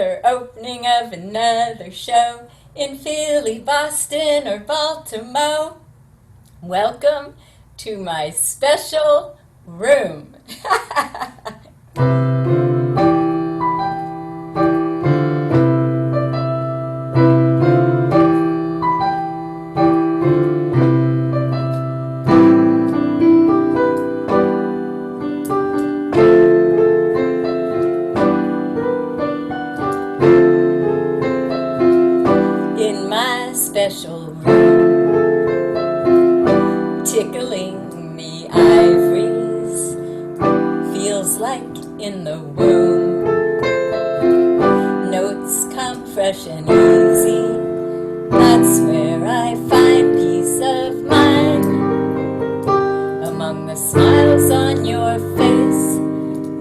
another opening of another show in Philly, Boston, or Baltimore. Welcome to my special room. Special room, tickling the ivories, feels like in the womb. Notes come fresh and easy, that's where I find peace of mind. Among the smiles on your face,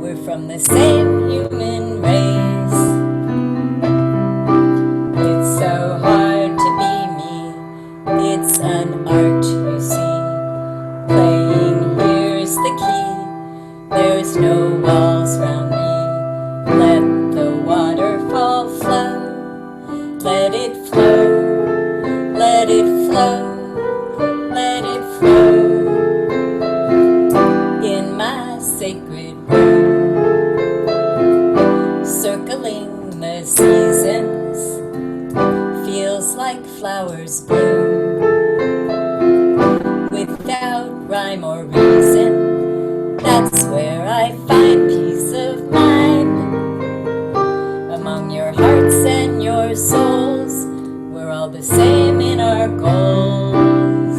we're from the same human race. It's so hard to be me, it's an art, you see. Playing here's the key, there's no walls round me. Let the waterfall flow, let it flow, let it flow, let it flow. In my sacred room, circling the seasons, feels like flowers bloom. Without rhyme or reason, that's where I find peace of mind. Among your hearts and your souls, we're all the same in our goals.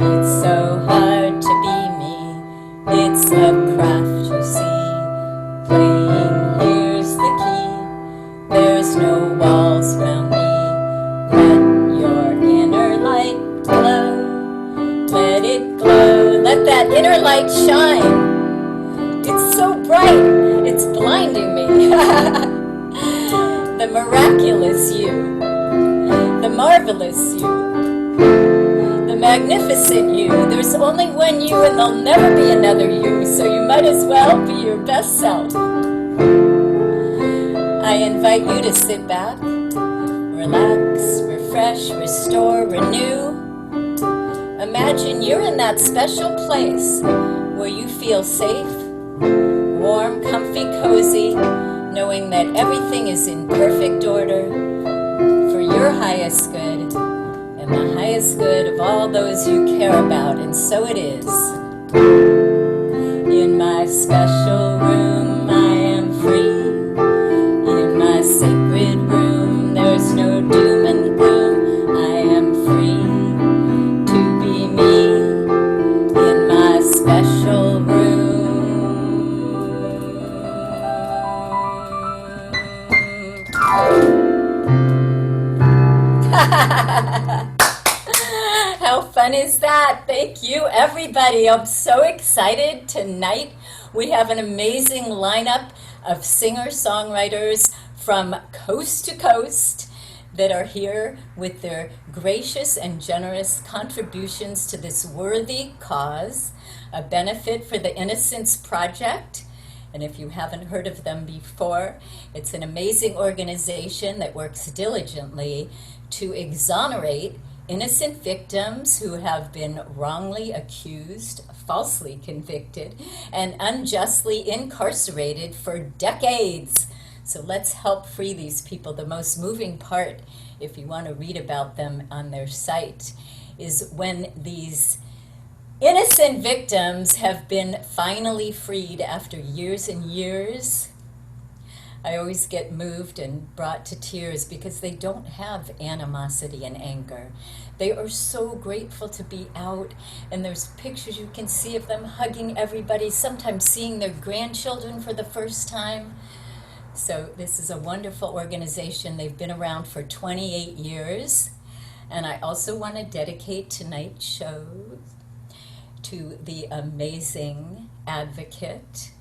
It's so hard to be me, it's a craft, you see. Playing here's the key, there's no walls round me. Let your inner light glow, let it glow, let that inner light shine. It's so bright, it's blinding me. The miraculous you, the marvelous you, the magnificent you. There's only one you and there'll never be another you, so you might as well be your best self. I invite you to sit back, relax, refresh, restore, renew. Imagine you're in that special place where you feel safe, warm, comfy, cozy, knowing that everything is in perfect order for your highest good and the highest good of all those you care about, and so it is. In my special room, I am free. In my sacred room, there's no doom and gloom. I am free to be me in my special room. How fun is that? Thank you, everybody. I'm so excited. Tonight we have an amazing lineup of singer-songwriters from coast to coast that are here with their gracious and generous contributions to this worthy cause, a benefit for the Innocence Project. And if you haven't heard of them before, it's an amazing organization that works diligently to exonerate innocent victims who have been wrongly accused, falsely convicted, and unjustly incarcerated for decades. So let's help free these people. The most moving part, if you want to read about them on their site, is when these innocent victims have been finally freed after years and years. I always get moved and brought to tears because they don't have animosity and anger. They are so grateful to be out, and there's pictures you can see of them hugging everybody, sometimes seeing their grandchildren for the first time. So this is a wonderful organization. They've been around for 28 years. And I also want to dedicate tonight's show to the amazing advocate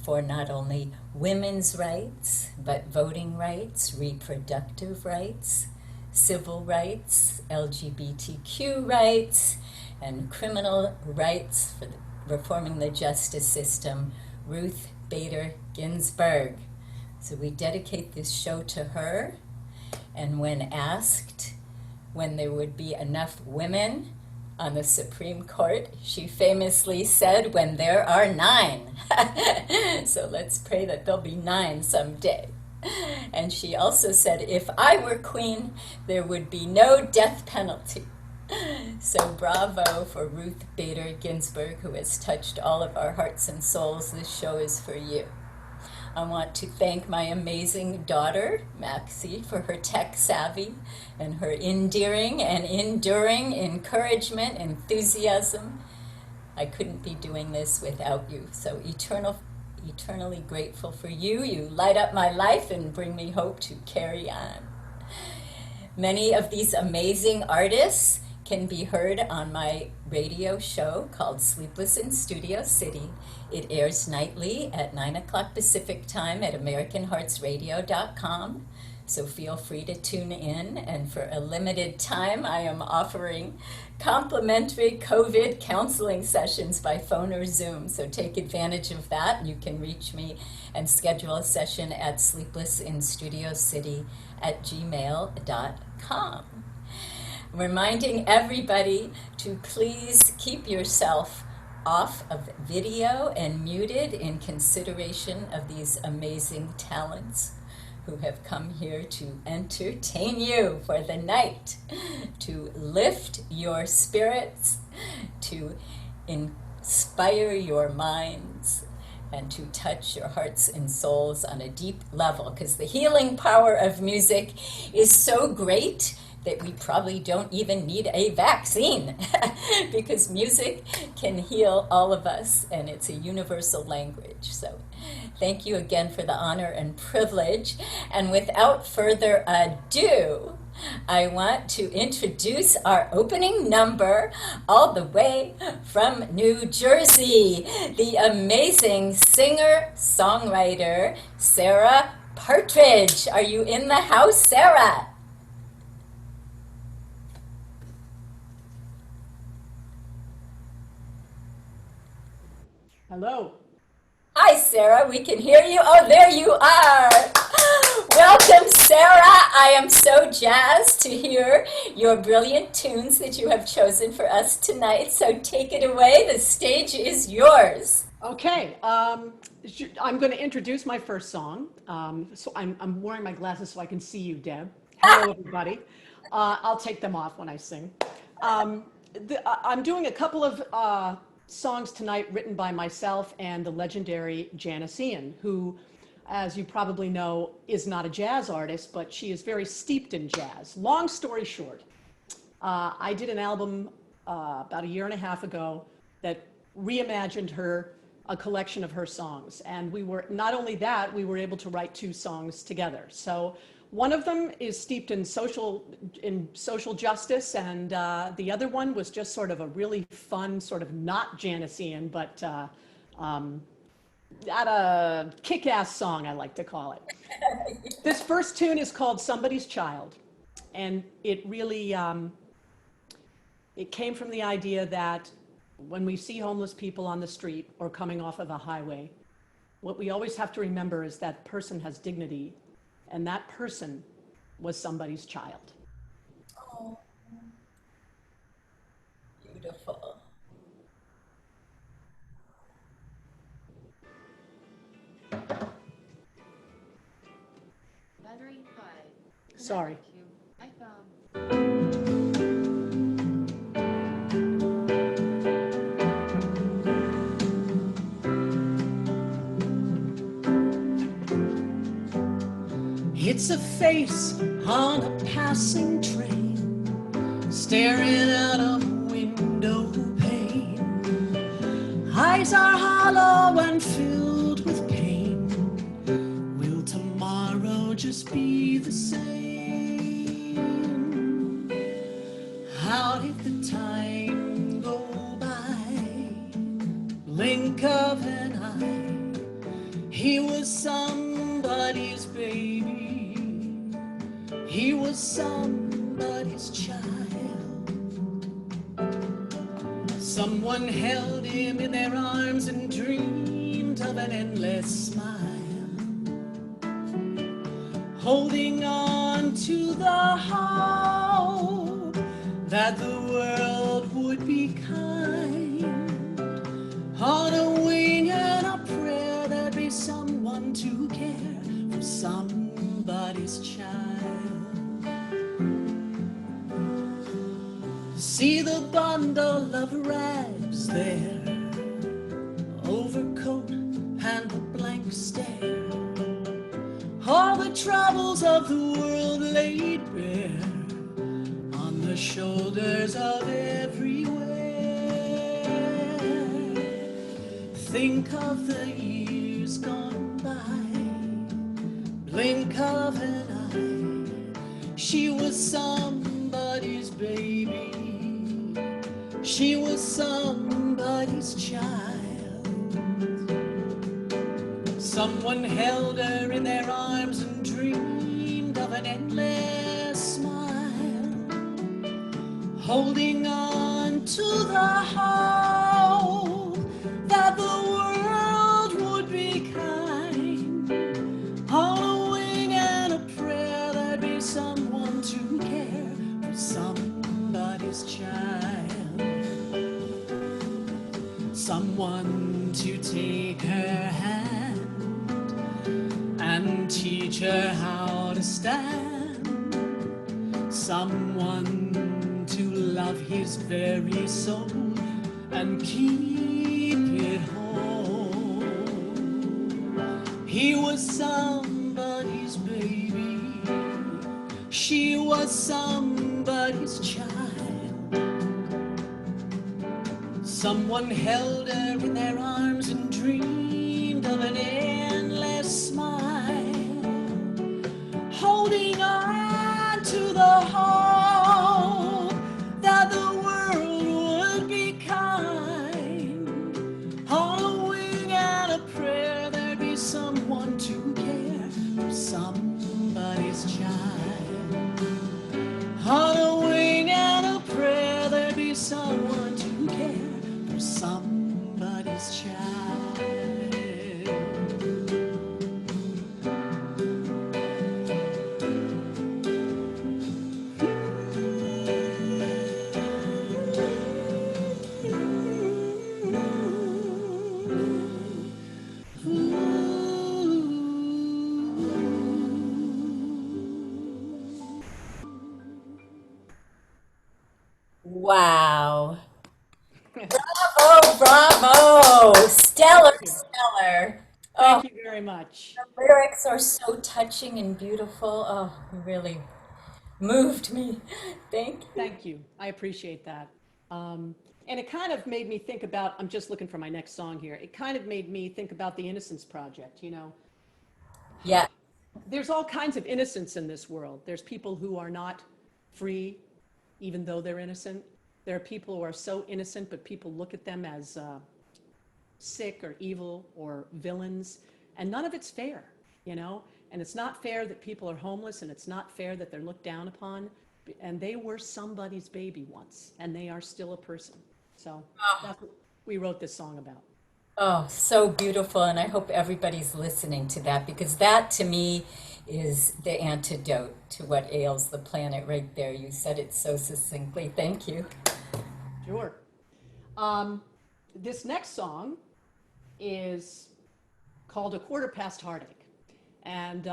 for not only women's rights, but voting rights, reproductive rights, civil rights, LGBTQ rights, and criminal rights for reforming the justice system, Ruth Bader Ginsburg. So we dedicate this show to her. And when asked when there would be enough women on the Supreme Court, she famously said, when there are 9. So let's pray that there'll be 9 someday. And she also said, if I were queen, there would be no death penalty. So bravo for Ruth Bader Ginsburg, who has touched all of our hearts and souls. This show is for you. I want to thank my amazing daughter, Maxie, for her tech savvy and her endearing and enduring encouragement, enthusiasm. I couldn't be doing this without you. So eternally grateful for you. You light up my life and bring me hope to carry on. Many of these amazing artists can be heard on my radio show called Sleepless in Studio City. It airs nightly at 9 o'clock Pacific time at AmericanHeartsRadio.com. So feel free to tune in. And for a limited time, I am offering complimentary COVID counseling sessions by phone or Zoom. So take advantage of that. You can reach me and schedule a session at sleeplessinstudiocity@gmail.com. Reminding everybody to please keep yourself off of video and muted in consideration of these amazing talents who have come here to entertain you for the night, to lift your spirits, to inspire your minds, and to touch your hearts and souls on a deep level, because the healing power of music is so great that we probably don't even need a vaccine because music can heal all of us, and it's a universal language. So thank you again for the honor and privilege. And without further ado, I want to introduce our opening number all the way from New Jersey, the amazing singer-songwriter, Sarah Partridge. Are you in the house, Sarah? Hello. Hi, Sarah. We can hear you. Oh, there you are. Welcome, Sarah. I am so jazzed to hear your brilliant tunes that you have chosen for us tonight. So take it away. The stage is yours. Okay. I'm going to introduce my first song. So I'm wearing my glasses so I can see you, Deb. Hello, everybody. I'll take them off when I sing. I'm doing a couple of songs tonight written by myself and the legendary Janice Ian, who, as you probably know, is not a jazz artist, but she is very steeped in jazz. Long story short, I did an album about a year and a half ago that reimagined a collection of her songs. And we were, not only that, we were able to write 2 songs together. So one of them is steeped in social justice, and the other one was just sort of a really fun, sort of not Janician, but at a kick-ass song, I like to call it. This first tune is called Somebody's Child, and it really, it came from the idea that when we see homeless people on the street or coming off of a highway, what we always have to remember is that person has dignity, and that person was somebody's child. Oh, beautiful. Battery high. Sorry. I found. It's a face on a passing train, staring out of a window pane. Eyes are hollow and filled with pain. Will tomorrow just be the same? How did the time go by? Blink of an eye. He was somebody's baby. He was somebody's child. Someone held him in their arms and dreamed of an endless smile. holding on to the hope that the world would be kind, on a wing and a prayer there'd be someone to care for somebody's child. See the bundle of rags there, overcoat and the blank stare, all the troubles of the world laid bare on the shoulders of everywhere. Think of the years gone by, blink of an eye. She was somebody's baby, she was somebody's child. Someone held her in their arms and dreamed of an endless smile, holding on to the hope that the world would be kind, on a wing and a prayer there'd be someone to care for somebody's child, someone to take her hand and teach her how to stand, someone to love his very soul and keep it whole. He was somebody's baby, she was somebody's child. Someone held her in their arms and dreamed of an endless smile, holding on to the hope that the world would be kind, on a wing and a prayer there'd be someone to care for somebody's child, on a wing and a prayer there'd be someone to care for somebody's child. Wow. Bravo, bravo. Stellar, stellar. Oh, Thank you very much. the lyrics are so touching and beautiful. Oh, really moved me. Thank you. Thank you. I appreciate that. And it kind of made me think about, I'm just looking for my next song here. It kind of made me think about the Innocence Project, you know. Yeah. There's all kinds of innocence in this world. There's people who are not free, even though they're innocent. There are people who are so innocent, but people look at them as sick or evil or villains, and none of it's fair, you know? And it's not fair that people are homeless, and it's not fair that they're looked down upon, and they were somebody's baby once, and they are still a person. So that's what we wrote this song about. Oh, so beautiful. And I hope everybody's listening to that, because that to me is the antidote to what ails the planet right there. You said it so succinctly. Thank you. Sure. This next song is called A Quarter Past Heartache. And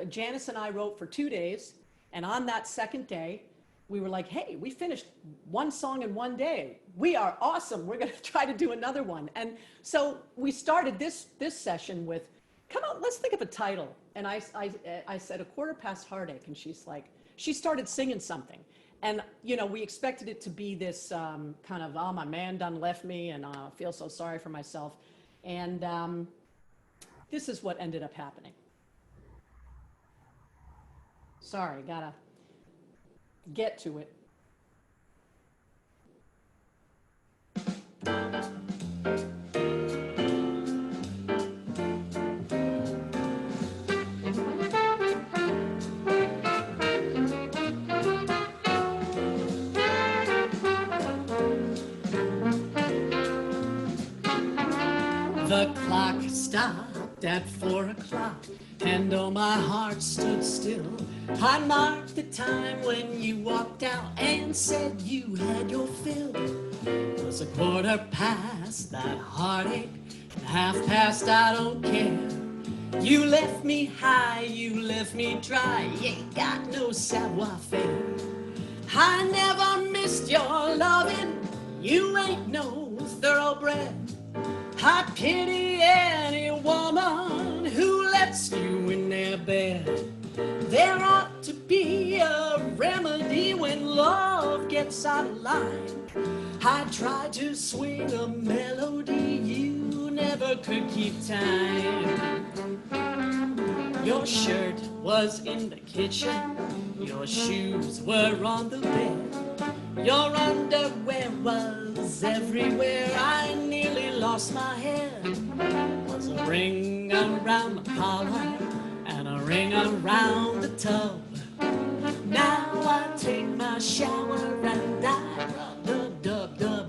Janice and I wrote for 2 days. And on that second day, we were like, hey, we finished one song in 1 day. We are awesome. We're going to try to do another one. And so we started this session with, come on, let's think of a title. And I said, A Quarter Past Heartache. And she's like, she started singing something. And, you know, we expected it to be this kind of, oh, my man done left me and I feel so sorry for myself. And this is what ended up happening. Sorry, gotta get to it. The clock stopped at 4 o'clock and oh, my heart stood still. I marked the time when you walked out and said you had your fill. It was 1/4 that heartache, and 1/2 I don't care. You left me high, you left me dry, you ain't got no savoir-faire. I never missed your loving, you ain't no thoroughbred. I pity any woman who lets you in their bed. There ought to be a remedy when love gets out of line. I tried to swing a melody, you never could keep time. Your shirt was in the kitchen, your shoes were on the bed, your underwear was everywhere, I nearly lost my head. Was a ring around the collar and a ring around the tub. Now I take my shower and I rub the dub.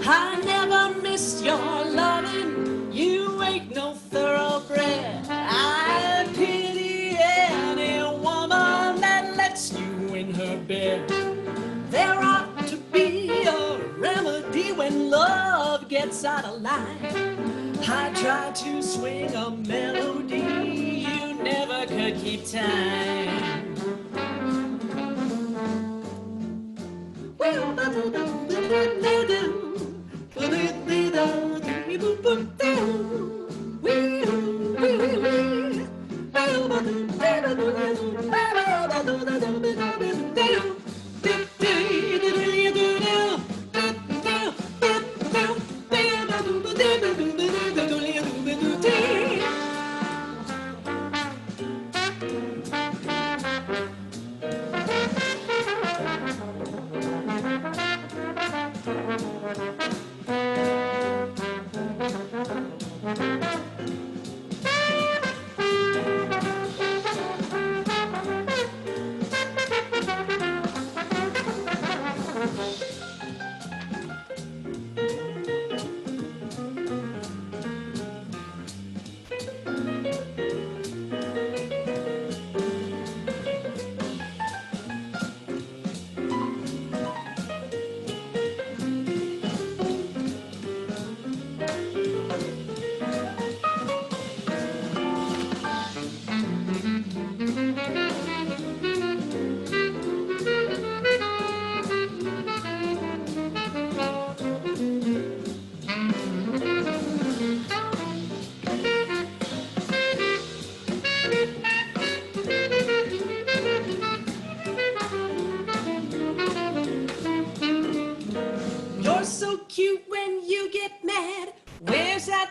I never missed your loving, you ain't no thoroughbred. I pity any woman that lets you in her bed. There ought to be a remedy when love gets out of line. I tried to swing a melody, you never could keep time.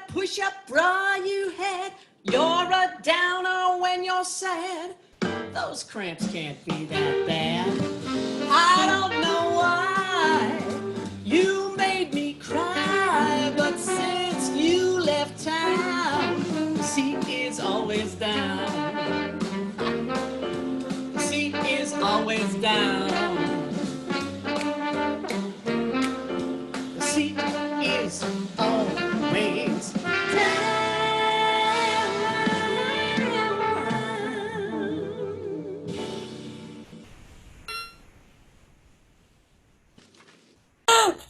Push-up bra you had, you're a downer when you're sad. Those cramps can't be that bad. I don't know why you made me cry, but since you left town, the seat is always down. The seat is always down. The seat is always down.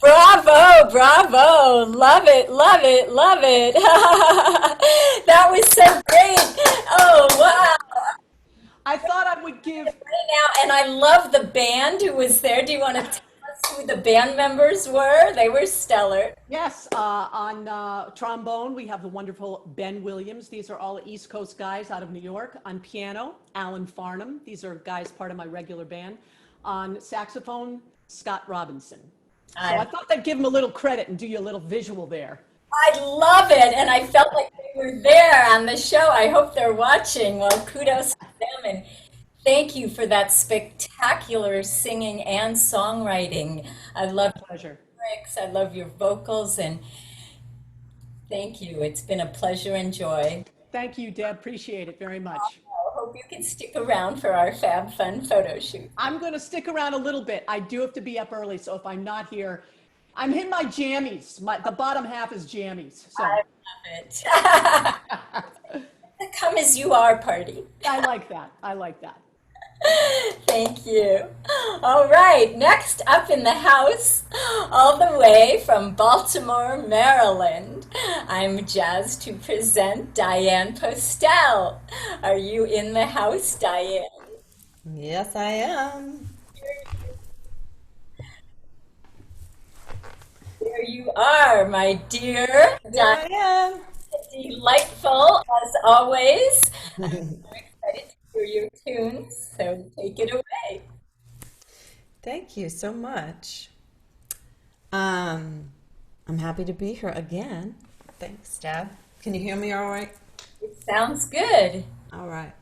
Bravo, bravo. Love it, love it, love it. That was so great. Oh, wow. I thought I would give... Right now, and I love the band who was there. Do you want to tell us who the band members were? They were stellar. Yes, on trombone, we have the wonderful Ben Williams. These are all East Coast guys out of New York. On piano, Alan Farnham. These are guys part of my regular band. On saxophone, Scott Robinson. So I thought I'd give them a little credit and do you a little visual there. I love it, and I felt like they were there on the show. I hope they're watching. Well, kudos to them, and thank you for that spectacular singing and songwriting. I love your lyrics, I love your vocals, and thank you. It's been a pleasure and joy. Thank you, Deb. Appreciate it very much. I hope you can stick around for our Fab Fun photo shoot. I'm going to stick around a little bit. I do have to be up early, so if I'm not here, I'm in my jammies. The bottom half is jammies. So. I love it. The come as you are party. I like that. I like that. Thank you. All right, next up in the house, all the way from Baltimore, Maryland, I'm jazzed to present Diane Postell. Are you in the house, Diane? Yes, I am. There you are, my dear. Here I am. Delightful as always. I'm so excited to hear your tunes, so take it away. Thank you so much. I'm happy to be here again. Thanks, Deb. Can you hear me all right? It sounds good. All right.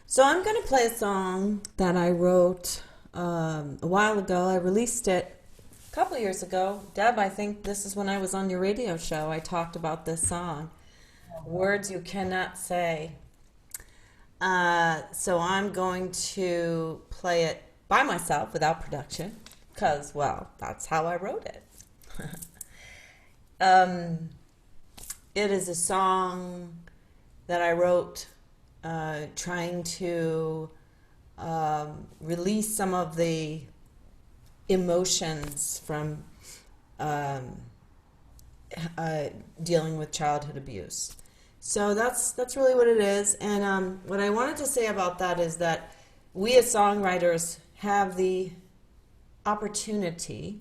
So I'm going to play a song that I wrote a while ago. I released it a couple years ago. Deb, I think this is when I was on your radio show. I talked about this song, Words You Cannot Say. So I'm going to play it by myself without production because, well, that's how I wrote it. It is a song that I wrote trying to release some of the emotions from dealing with childhood abuse. So that's really what it is. And what I wanted to say about that is that we as songwriters have the opportunity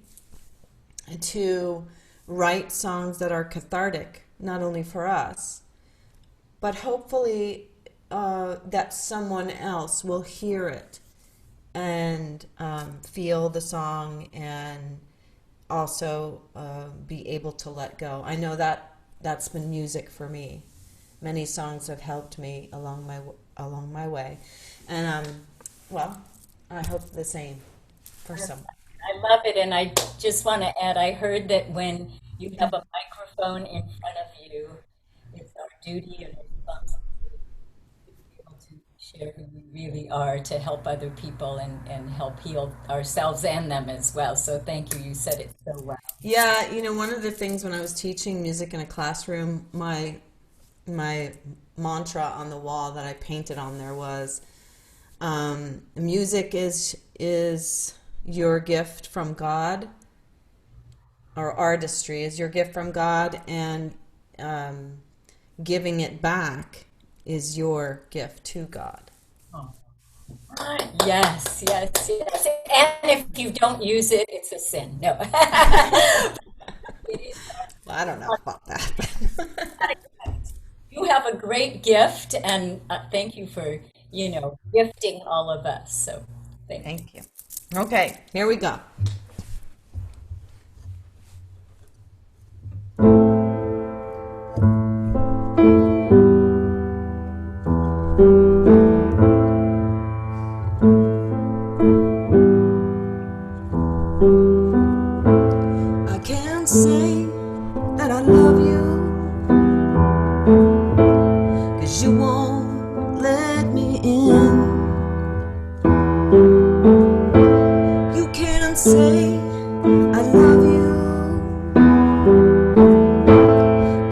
to write songs that are cathartic, not only for us, but hopefully that someone else will hear it and feel the song and also be able to let go. I know that that's been music for me. Many songs have helped me along my way, and well, I hope the same for someone. I love it, and I just want to add, I heard that when you have a microphone in front of you, it's our duty and responsibility to be able to share who we really are, to help other people and help heal ourselves and them as well. So thank you. You said it so well. Yeah, one of the things when I was teaching music in a classroom, my mantra on the wall that I painted on there was, music is your gift from God, or artistry is your gift from God, and giving it back is your gift to God. Oh. Yes, yes, yes. And if you don't use it, it's a sin. No. Well, I don't know about that. You have a great gift, and thank you for, gifting all of us. So thank you. Thank you. Okay, here we go. I can't say that I love you, 'cause you won't let me in. You can't say I love you,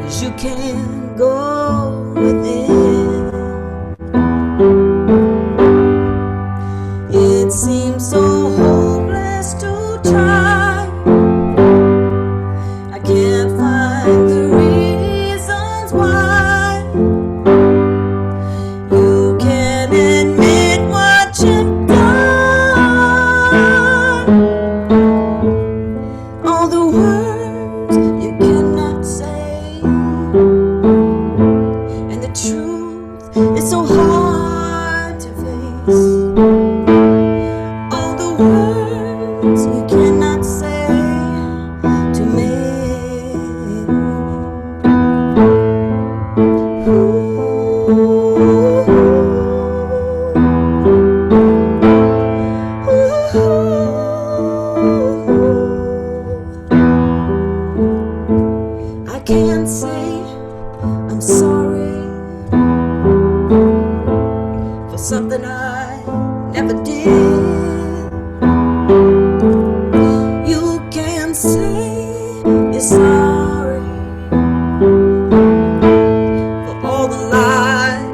'cause you can't go within. It seems so hopeless to try. I can't find the reasons why. You can admit what you've done. All the words you cannot say, and the truth is so hard to face. All the words you cannot say to me. I can't say I'm sorry for something I never did. You can't say you're sorry for all the lies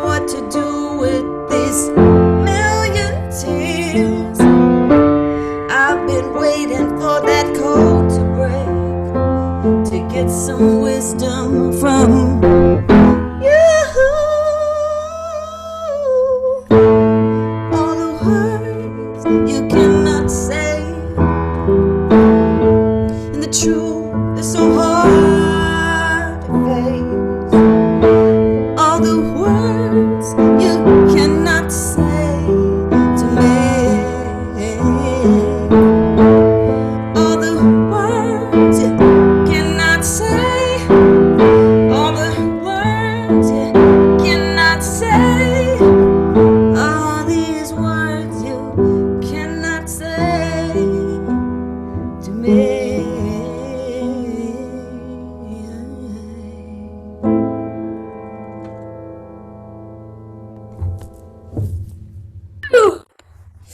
what to do with these million tears. I've been waiting for that code to break, to get some wisdom from you. All the words you cannot say, and the truth is so hard to face. All the words you cannot say to me. All the words you cannot say. All the words you cannot say. All these words you cannot say to me.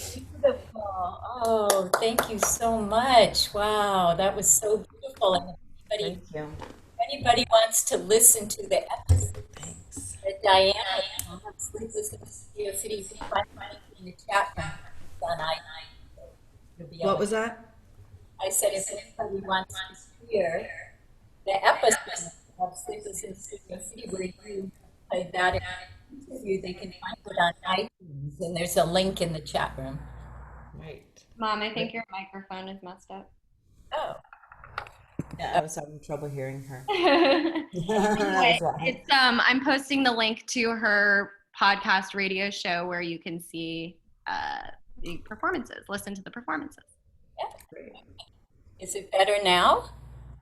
Beautiful. Oh, thank you so much. Wow, that was so beautiful. And if you. anybody wants to listen to the episode Thanks. that Diane of Sleepless in Studio City, you can find it in the chat room. It's on You'll be able What was that? I said if anybody wants to hear the episode of Sleepless in Studio City where you played that interview, they can find it on iTunes, and there's a link in the chat room. Right. Mom, I think your microphone is messed up. Oh, Yeah, I was having trouble hearing her. Anyway, That was why. it's I'm posting the link to her podcast radio show where you can see the performances, listen to the performances. is it better now?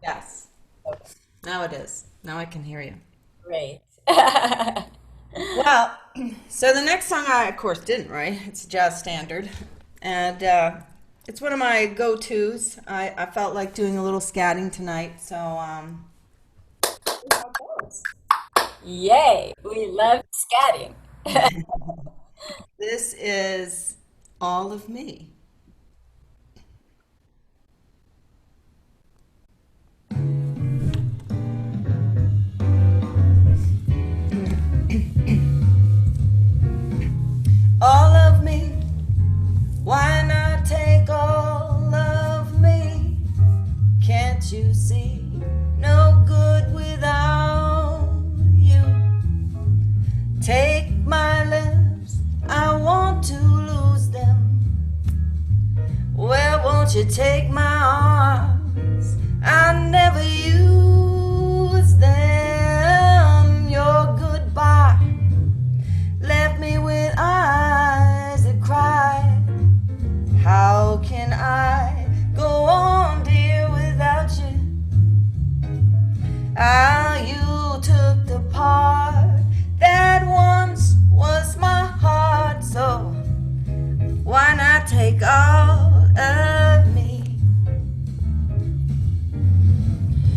Yes. Okay, Now it is. Now I can hear you. great. Well, so the next song I, of course, didn't write. It's a jazz standard. And it's one of my go-tos. I felt like doing a little scatting tonight. So, Yay, we love scatting. this is All of Me. All of me, why not take all of me? Can't you see, no good without you? Take my lips, I want to lose them. Well, won't you take my arms, I never use them. Your goodbye left me with eyes that cry. How can I go on, dear, without you? Ah, you took the part that once was my heart, so why not take all of me?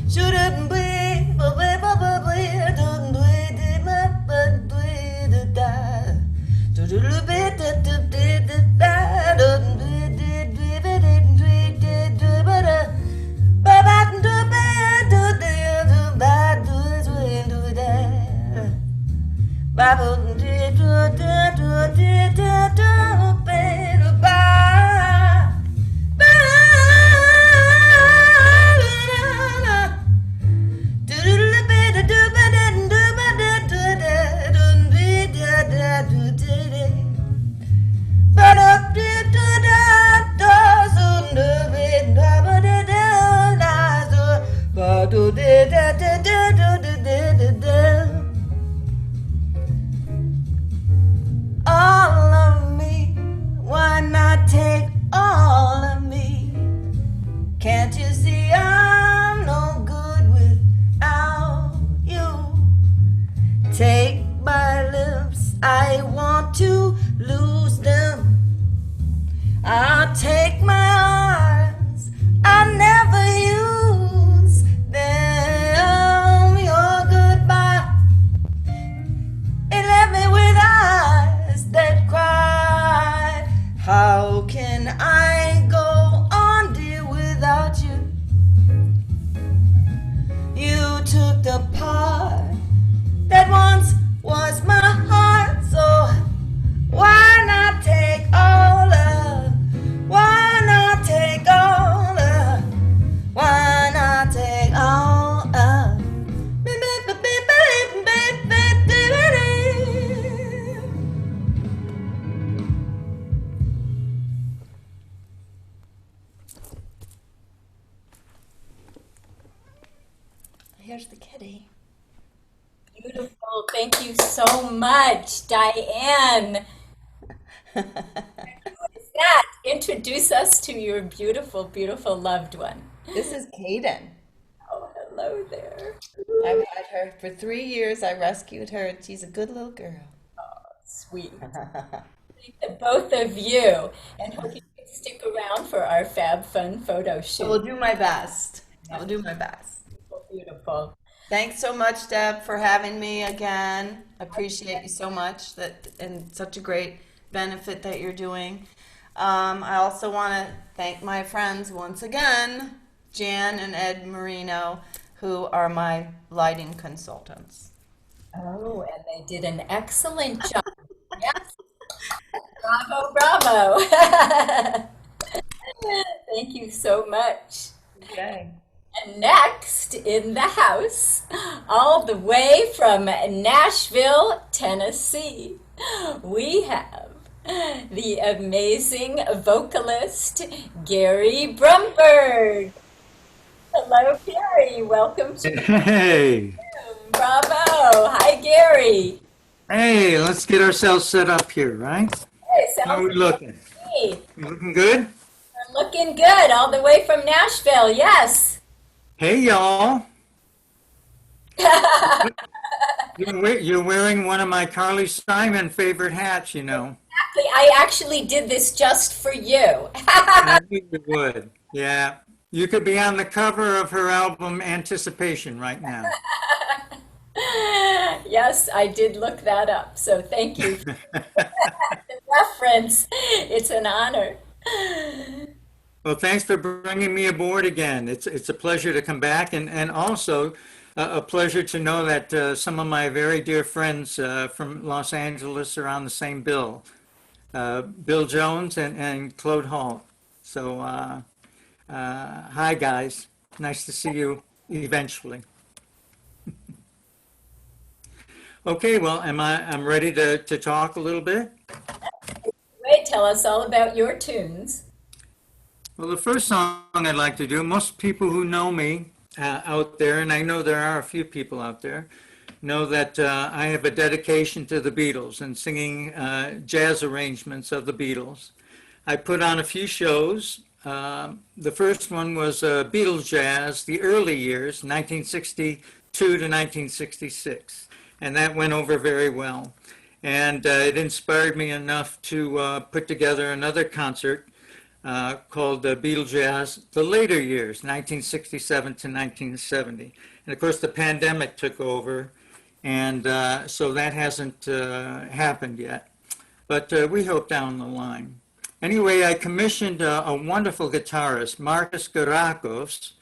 Shouldn't be. Here's the kitty. Beautiful. Thank you so much, Diane. Who is that? Introduce us to your beautiful, beautiful loved one. This is Kaden. Oh, hello there. I've had her for 3 years. I rescued her, and she's a good little girl. Sweet. Thank the both of you, and hope you can stick around for our Fab Fun photo I will shoot. do my best. I will do my best. Beautiful, beautiful. Thanks so much, Deb, for having me again. Appreciate you so much, that and such a great benefit that you're doing. I also want to thank my friends once again, Jan and Ed Marino, who are my lighting consultants. Oh, and they did an excellent job. Yes. Bravo, bravo. Thank you so much. Okay. And next in the house, all the way from Nashville, Tennessee, we have the amazing vocalist, Gary Brumburgh. Hello, Gary. Welcome to the Hey, room. Bravo. Hi, Gary. hey, let's get ourselves set up here, right? Hey, How are sounds we looking? great. You looking good? We're looking good all the way from Nashville. Yes. Hey, y'all. You're wearing one of my Carly Simon favorite hats, you know. I actually did this just for you. I knew you would. Yeah. You could be on the cover of her album Anticipation right now. Yes, I did look that up. So thank you for the reference. It's an honor. Well, thanks for bringing me aboard again. It's a pleasure to come back, and also a pleasure to know that some of my very dear friends from Los Angeles are on the same bill. Bill Jones and Claude Hall. So, hi guys. Nice to see you eventually. Okay, well, I'm ready to talk a little bit. Wait, tell us all about your tunes. Well, the first song I'd like to do, most people who know me out there, and I know there are a few people out there, know that I have a dedication to the Beatles and singing jazz arrangements of the Beatles. I put on a few shows. The first one was Beatles Jazz, the early years, 1962 to 1966, and that went over very well. And it inspired me enough to put together another concert called Beatles Jazz, the later years, 1967 to 1970. And of course, the pandemic took over, and so that hasn't happened yet. But we hope down the line. Anyway, I commissioned a wonderful guitarist, Marcus Garakos,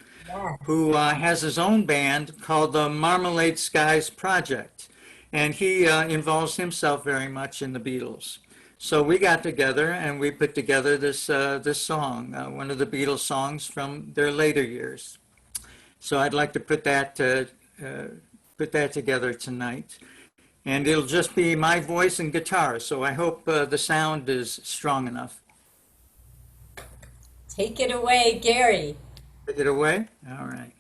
who has his own band called the Marmalade Skies Project. And he involves himself very much in the Beatles. So we got together and we put together this song, one of the Beatles songs from their later years. So I'd like to put that together tonight, and it'll just be my voice and guitar. So I hope the sound is strong enough. Take it away, Gary. Take it away. All right.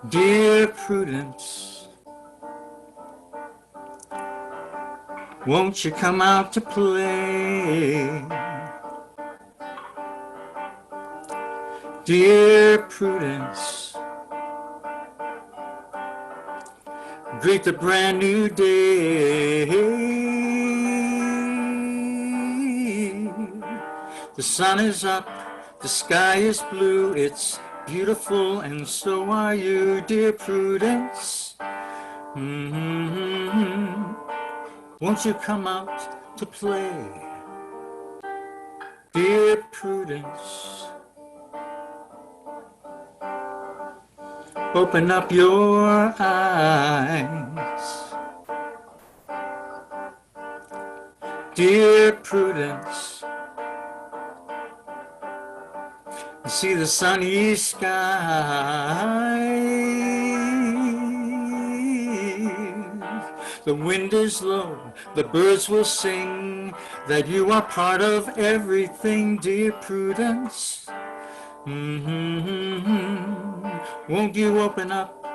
Dear Prudence, won't you come out to play? Dear Prudence, greet the brand new day. The sun is up, the sky is blue, it's beautiful, and so are you, dear Prudence. Won't you come out to play? Dear Prudence, open up your eyes. dear Prudence. See the sunny skies. The wind is low, the birds will sing, that you are part of everything, dear Prudence. Won't you open up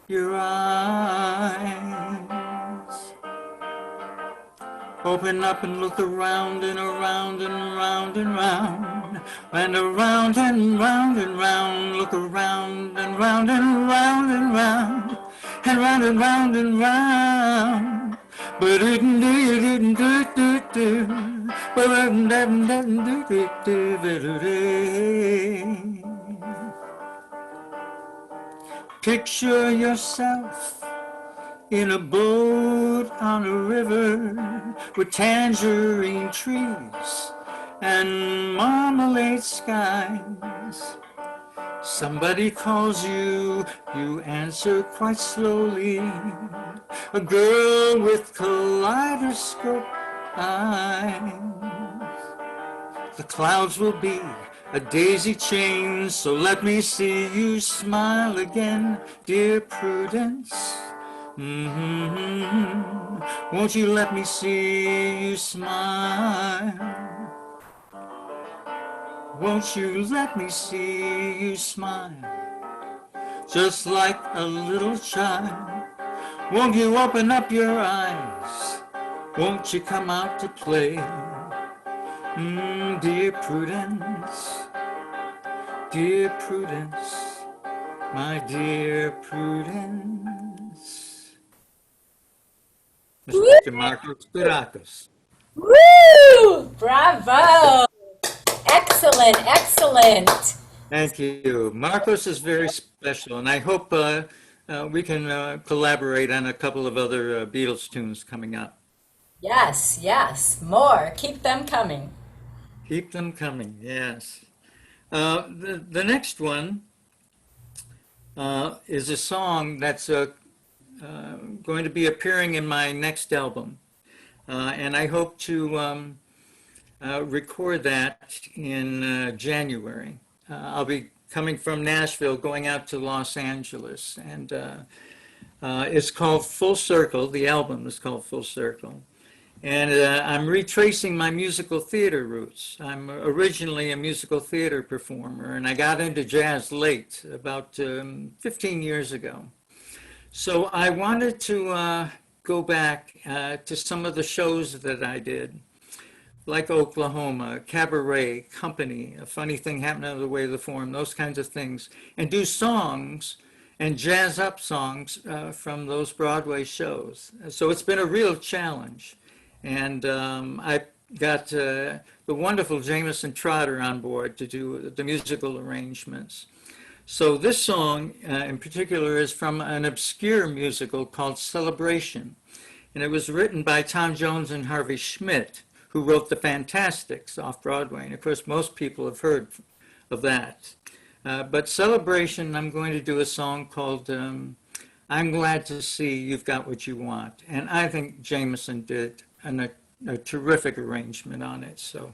your eyes? Open up and look around and around and round and round, and around and round and round. Look around and round and round and round, and round and round and round. Picture yourself in a boat on a river with tangerine trees and marmalade skies. Somebody calls you, you answer quite slowly. A girl with kaleidoscope eyes. The clouds will be a daisy chain, so let me see you smile again, dear Prudence. Won't you let me see you smile? Won't you let me see you smile? Just like a little child. Won't you open up your eyes? Won't you come out to play? Dear Prudence, dear Prudence, my dear Prudence. Mr. Marcos Piracos. Woo! Bravo! Excellent, excellent. Thank you. Marcos is very special, and I hope we can collaborate on a couple of other Beatles tunes coming up. Yes, yes, more. Keep them coming. Keep them coming, yes. The next one is a song that's going to be appearing in my next album. And I hope to record that in January. I'll be coming from Nashville, going out to Los Angeles. And it's called Full Circle. The album is called Full Circle. And I'm retracing my musical theater roots. I'm originally a musical theater performer, and I got into jazz late, about 15 years ago. So I wanted to go back to some of the shows that I did, like Oklahoma, Cabaret, Company, A Funny Thing Happened Out of the Way of the Form, those kinds of things, and do songs and jazz up songs from those Broadway shows. So it's been a real challenge. And I got the wonderful Jameson Trotter on board to do the musical arrangements. So this song in particular is from an obscure musical called Celebration. And it was written by Tom Jones and Harvey Schmidt, who wrote The Fantastics off Broadway. And of course, most people have heard of that. But Celebration, I'm going to do a song called I'm Glad to See You've Got What You Want. And I think Jameson did a terrific arrangement on it. So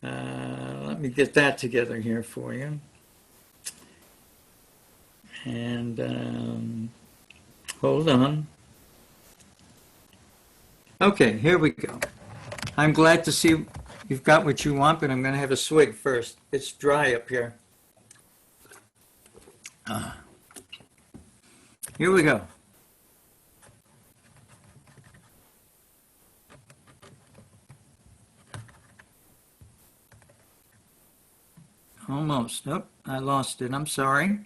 let me get that together here for you. And hold on. Okay, here we go. I'm glad to see you've got what you want, but I'm going to have a swig first. It's dry up here. Here we go. Almost. Oh, I lost it. I'm sorry.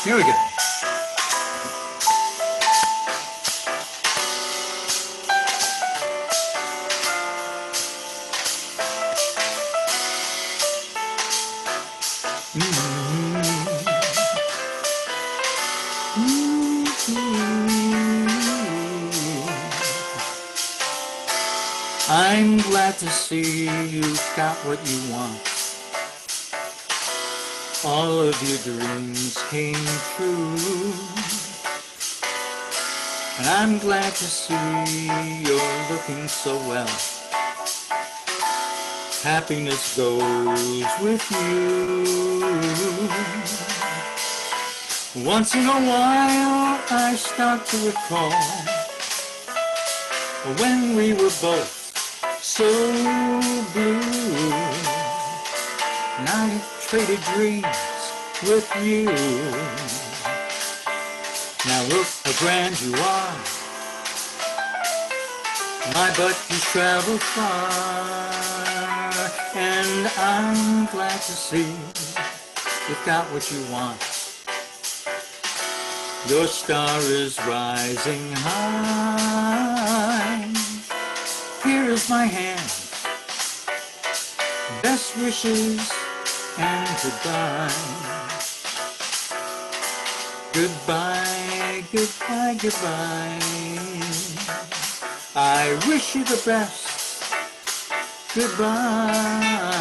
Here we go. I'm glad to see you've got what you want. all of your dreams came true. And I'm glad to see you're looking so well. Happiness goes with you. Once in a while I start to recall when we were both so blue. And I traded dreams with you. Now look how grand you are. My butt you travel far. And I'm glad to see you've got what you want. Your star is rising high. Here is my hand. Best wishes and goodbye. Goodbye, goodbye, goodbye. I wish you the best. Goodbye.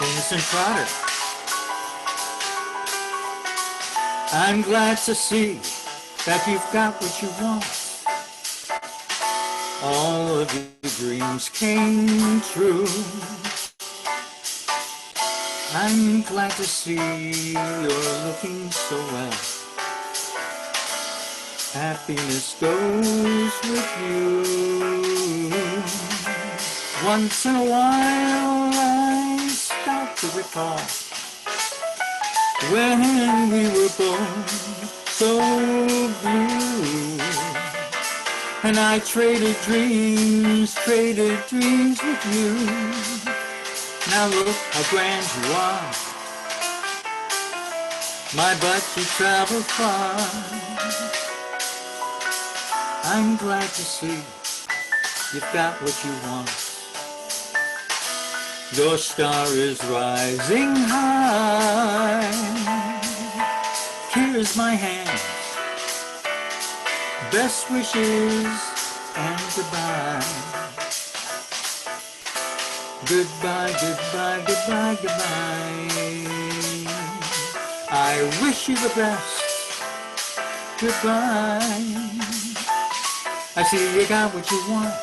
Innocent Trotter. I'm glad to see that you've got what you want. All of your dreams came true. I'm glad to see you're looking so well. Happiness goes with you. Once in a while I start to recall when we were both so blue. And I traded dreams with you. Now look how grand you are. My butt you travel far. I'm glad to see you've got what you want. Your star is rising high. Here's my hand. Best wishes and goodbye. Goodbye, goodbye, goodbye, goodbye. I wish you the best. Goodbye. I see you got what you want.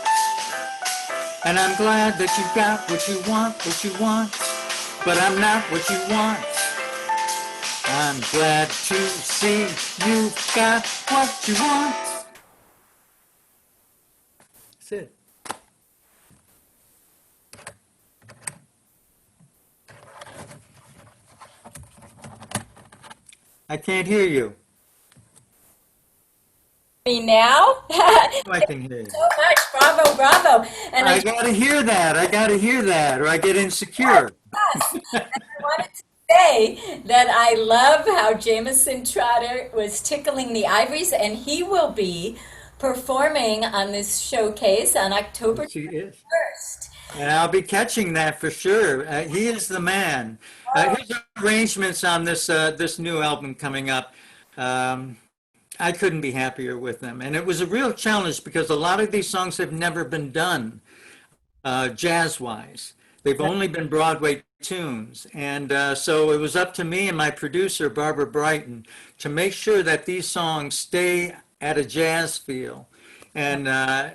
And I'm glad that you got what you want. But I'm not what you want. I'm glad to see you got what you want. That's it. I can't hear you. Me now? I can hear you. So much. Bravo, bravo. And I gotta hear that, or I get insecure. and I wanted to say that I love how Jameson Trotter was tickling the ivories, and he will be performing on this showcase on October She is. 1st. And I'll be catching that for sure. He is the man. His arrangements on this new album coming up, I couldn't be happier with them. And it was a real challenge because a lot of these songs have never been done jazz-wise. They've only been Broadway tunes. And so it was up to me and my producer, Barbara Brighten, to make sure that these songs stay at a jazz feel and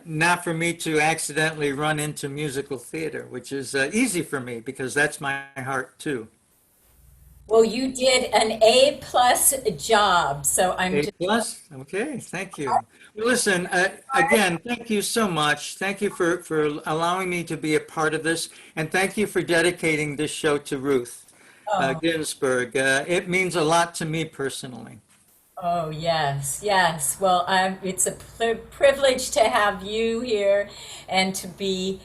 not for me to accidentally run into musical theater, which is easy for me because that's my heart too. Well, you did an A+ job, so I'm A just, plus? Okay, thank you. Well, listen, again, thank you so much. Thank you for allowing me to be a part of this, and thank you for dedicating this show to Ruth Ginsburg. It means a lot to me personally. oh, yes, yes. Well, it's a privilege to have you here and to be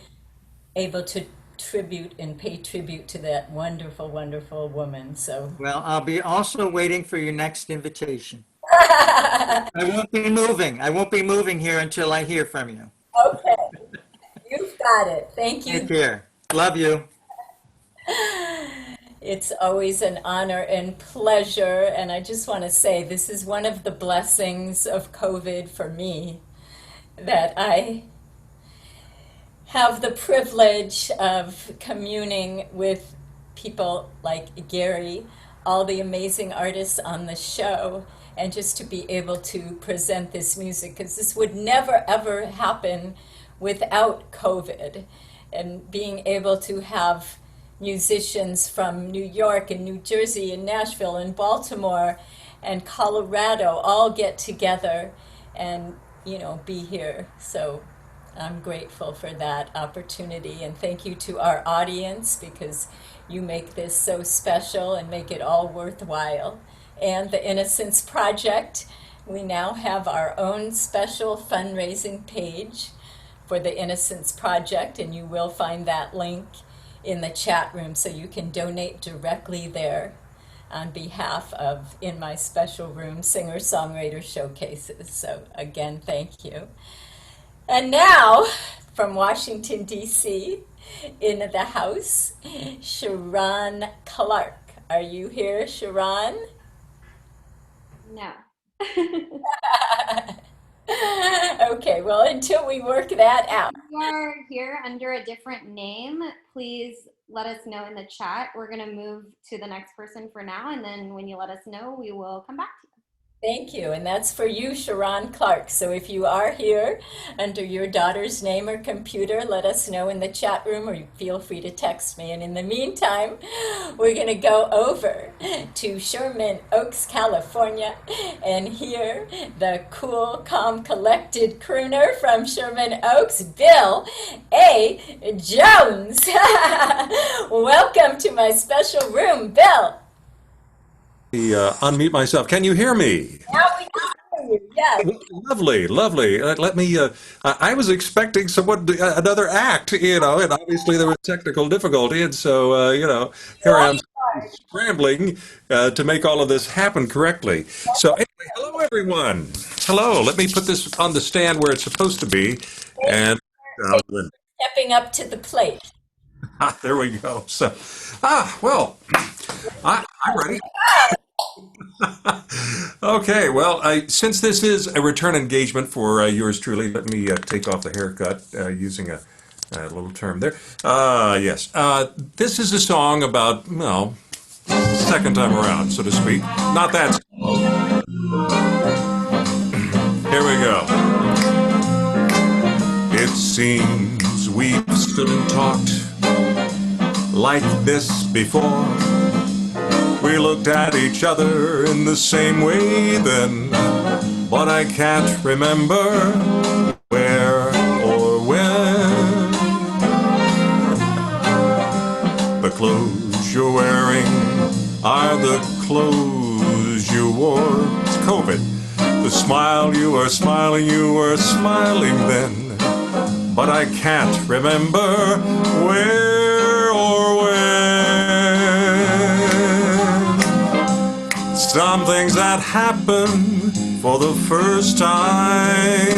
able to tribute and pay tribute to that wonderful, wonderful woman. So, Well, I'll be also waiting for your next invitation. I won't be moving. I won't be moving here until I hear from you. okay, you've got it. Thank you. Take care. Love you. It's always an honor and pleasure. And I just want to say this is one of the blessings of COVID for me, that I have the privilege of communing with people like Gary, all the amazing artists on the show, and just to be able to present this music, because this would never ever happen without COVID. And being able to have musicians from New York and New Jersey and Nashville and Baltimore and Colorado all get together and, be here. So I'm grateful for that opportunity, and thank you to our audience, because you make this so special and make it all worthwhile. And the Innocence Project, we now have our own special fundraising page for the Innocence Project, and you will find that link in the chat room, so you can donate directly there on behalf of In My Special Room Singer-Songwriter Showcases. So again, thank you. And now, from Washington, D.C., in the house, Sharon Clark. Are you here, Sharon? No. Okay, well, until we work that out. If you are here under a different name, please let us know in the chat. We're going to move to the next person for now, and then when you let us know, we will come back to you. Thank you, and that's for you, Sharon Clark. So if you are here under your daughter's name or computer, let us know in the chat room, or feel free to text me. And in the meantime, we're going to go over to Sherman Oaks, California, and hear the cool, calm, collected crooner from Sherman Oaks, Bill A. Jones. Welcome to my special room, Bill. Unmute myself. Can you hear me? Now we can hear you. Yes. Lovely, lovely. Let me. I was expecting another act, and obviously there was technical difficulty, and so here I am scrambling to make all of this happen correctly. So anyway, hello everyone. Hello. Let me put this on the stand where it's supposed to be, and Stepping up to the plate. there we go. So, well, I'm ready. Okay, well, since this is a return engagement for yours truly, let me take off the haircut using a little term there. Yes, this is a song about, well, second time around, so to speak. Not that. Here we go. It seems we've stood and talked like this before. We looked at each other in the same way then, but I can't remember where or when. The clothes you're wearing are the clothes you wore. It's COVID. The smile you were smiling then, but I can't remember where or when. Some things that happen for the first time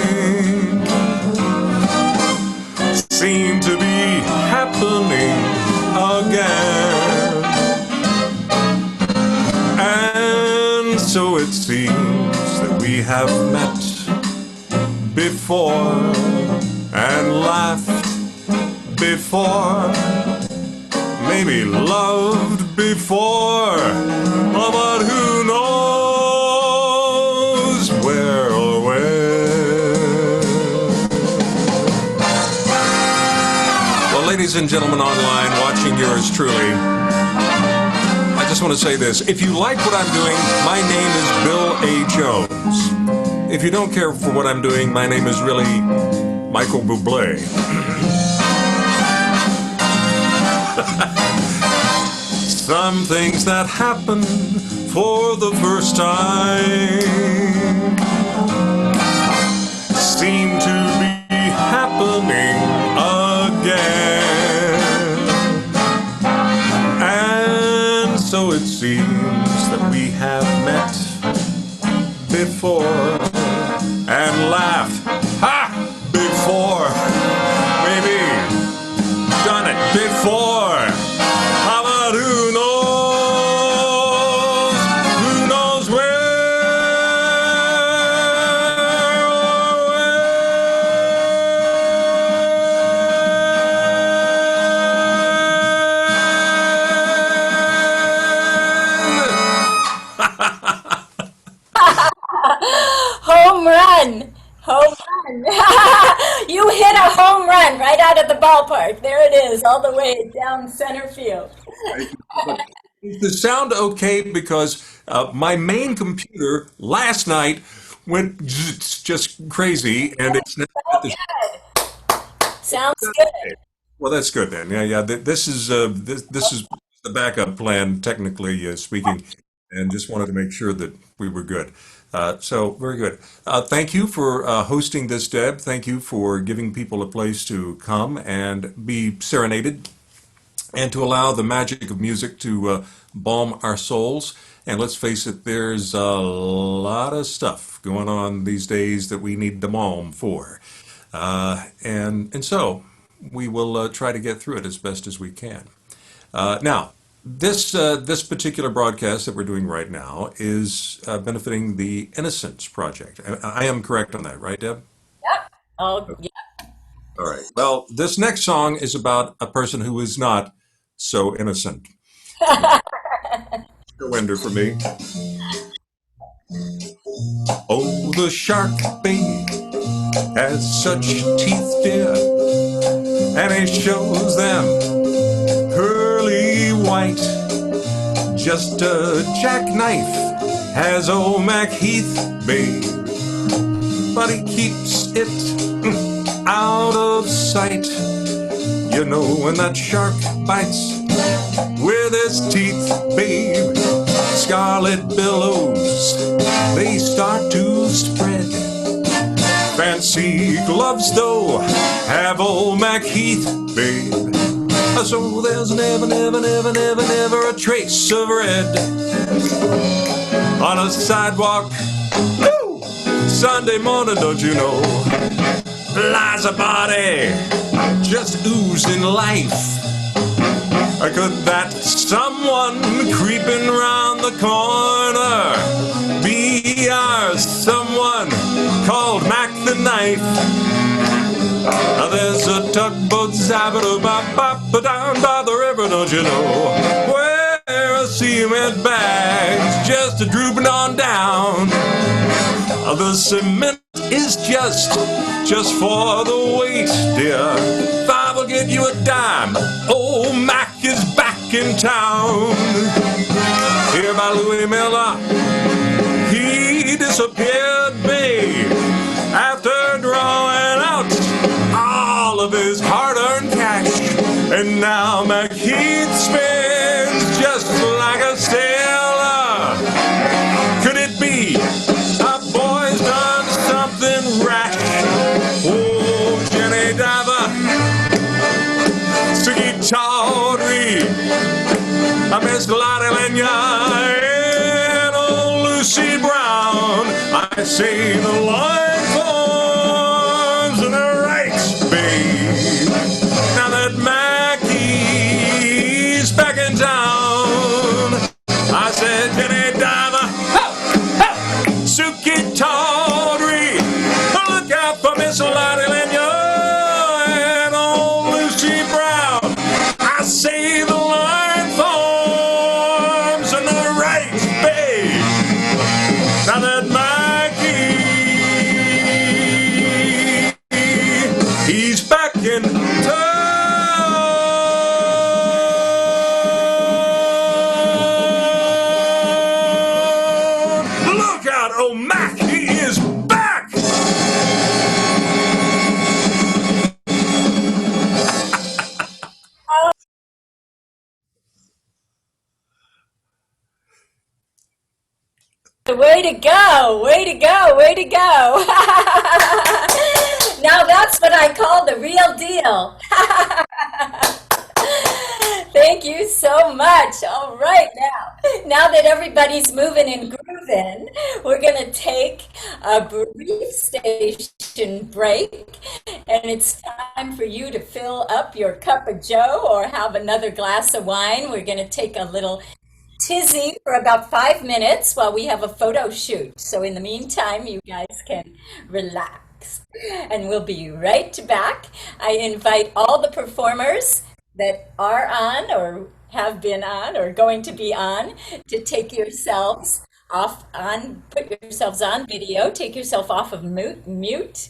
seem to be happening again. And so it seems that we have met before and laughed before, maybe loved before, but who knows where or when. Well, ladies and gentlemen online watching yours truly, I just just want to say this. If you like what I'm doing, my name is Bill A. Jones. If you don't care for what I'm doing, my name is really Michael Bublé. Some things that happen for the first time seem to be happening again. And so it seems that we have met before and laughed, ha, before, maybe done it before. How about who knows Home run! Home run! You hit a home run right out of the ballpark. There it is, all the way down center field. Is the sound okay? Because my main computer last night went just crazy, and it's not. Sounds good. Well, that's good then. Yeah. This is the backup plan, technically speaking, and just wanted to make sure that we were good. So very good. Thank you for hosting this, Deb. Thank you for giving people a place to come and be serenaded, and to allow the magic of music to balm our souls. And let's face it, there's a lot of stuff going on these days that we need the balm for. And so we will try to get through it as best as we can. Now, this particular broadcast that we're doing right now is benefiting the Innocence Project. I am correct on that, right, Deb? Yep. Oh, yeah. All right. Well, this next song is about a person who is not so innocent. Surrender for me. Oh, the shark, babe, has such teeth, dear, and it shows them pearly white. Just a jackknife has old Mac Heath, babe, but he keeps it out of sight. You know, when that shark bites with his teeth, babe, scarlet billows, they start to spread. Fancy gloves, though, have old Mac Heath, babe, so there's never a trace of red on a sidewalk. Woo! Sunday morning, don't you know, lies a body just oozing life. Could that someone creeping round the corner be our someone called Mac the Knife? There's a tugboat zapping down by the river, don't you know, where a cement bag's just drooping on down. The cement is just for the weight, dear. Five will get you a dime. Old Mac is back in town. Here by Louis Miller, he disappeared, babe, after drawing out all of his hard-earned cash. And now Mac Heath spins just like a sailor. Could it be a boy's done something rash? Oh, Jenny Diver, Siggy Tawdry, Miss Lottie Lenya, and old Lucy Brown. I say the line forms in the right, babe. Now that Mackie's back in town, I said, Jenny Diver, Suki Tawdry, look out for Miss Lottie Lenya and old Lucy Brown. I say the line forms in the right, babe. Now that Mackie's Yo, Mac, he is back! Way to go, way to go, way to go. Now that's what I call the real deal. Thank you so much. All right, now that everybody's moving and grooving, we're going to take a brief station break, and it's time for you to fill up your cup of joe or have another glass of wine. We're going to take a little tizzy for about 5 minutes while we have a photo shoot. So in the meantime, you guys can relax, and we'll be right back. I invite all the performers that are on or have been on or going to be on to take yourselves off on, put yourselves on video, take yourself off of mute.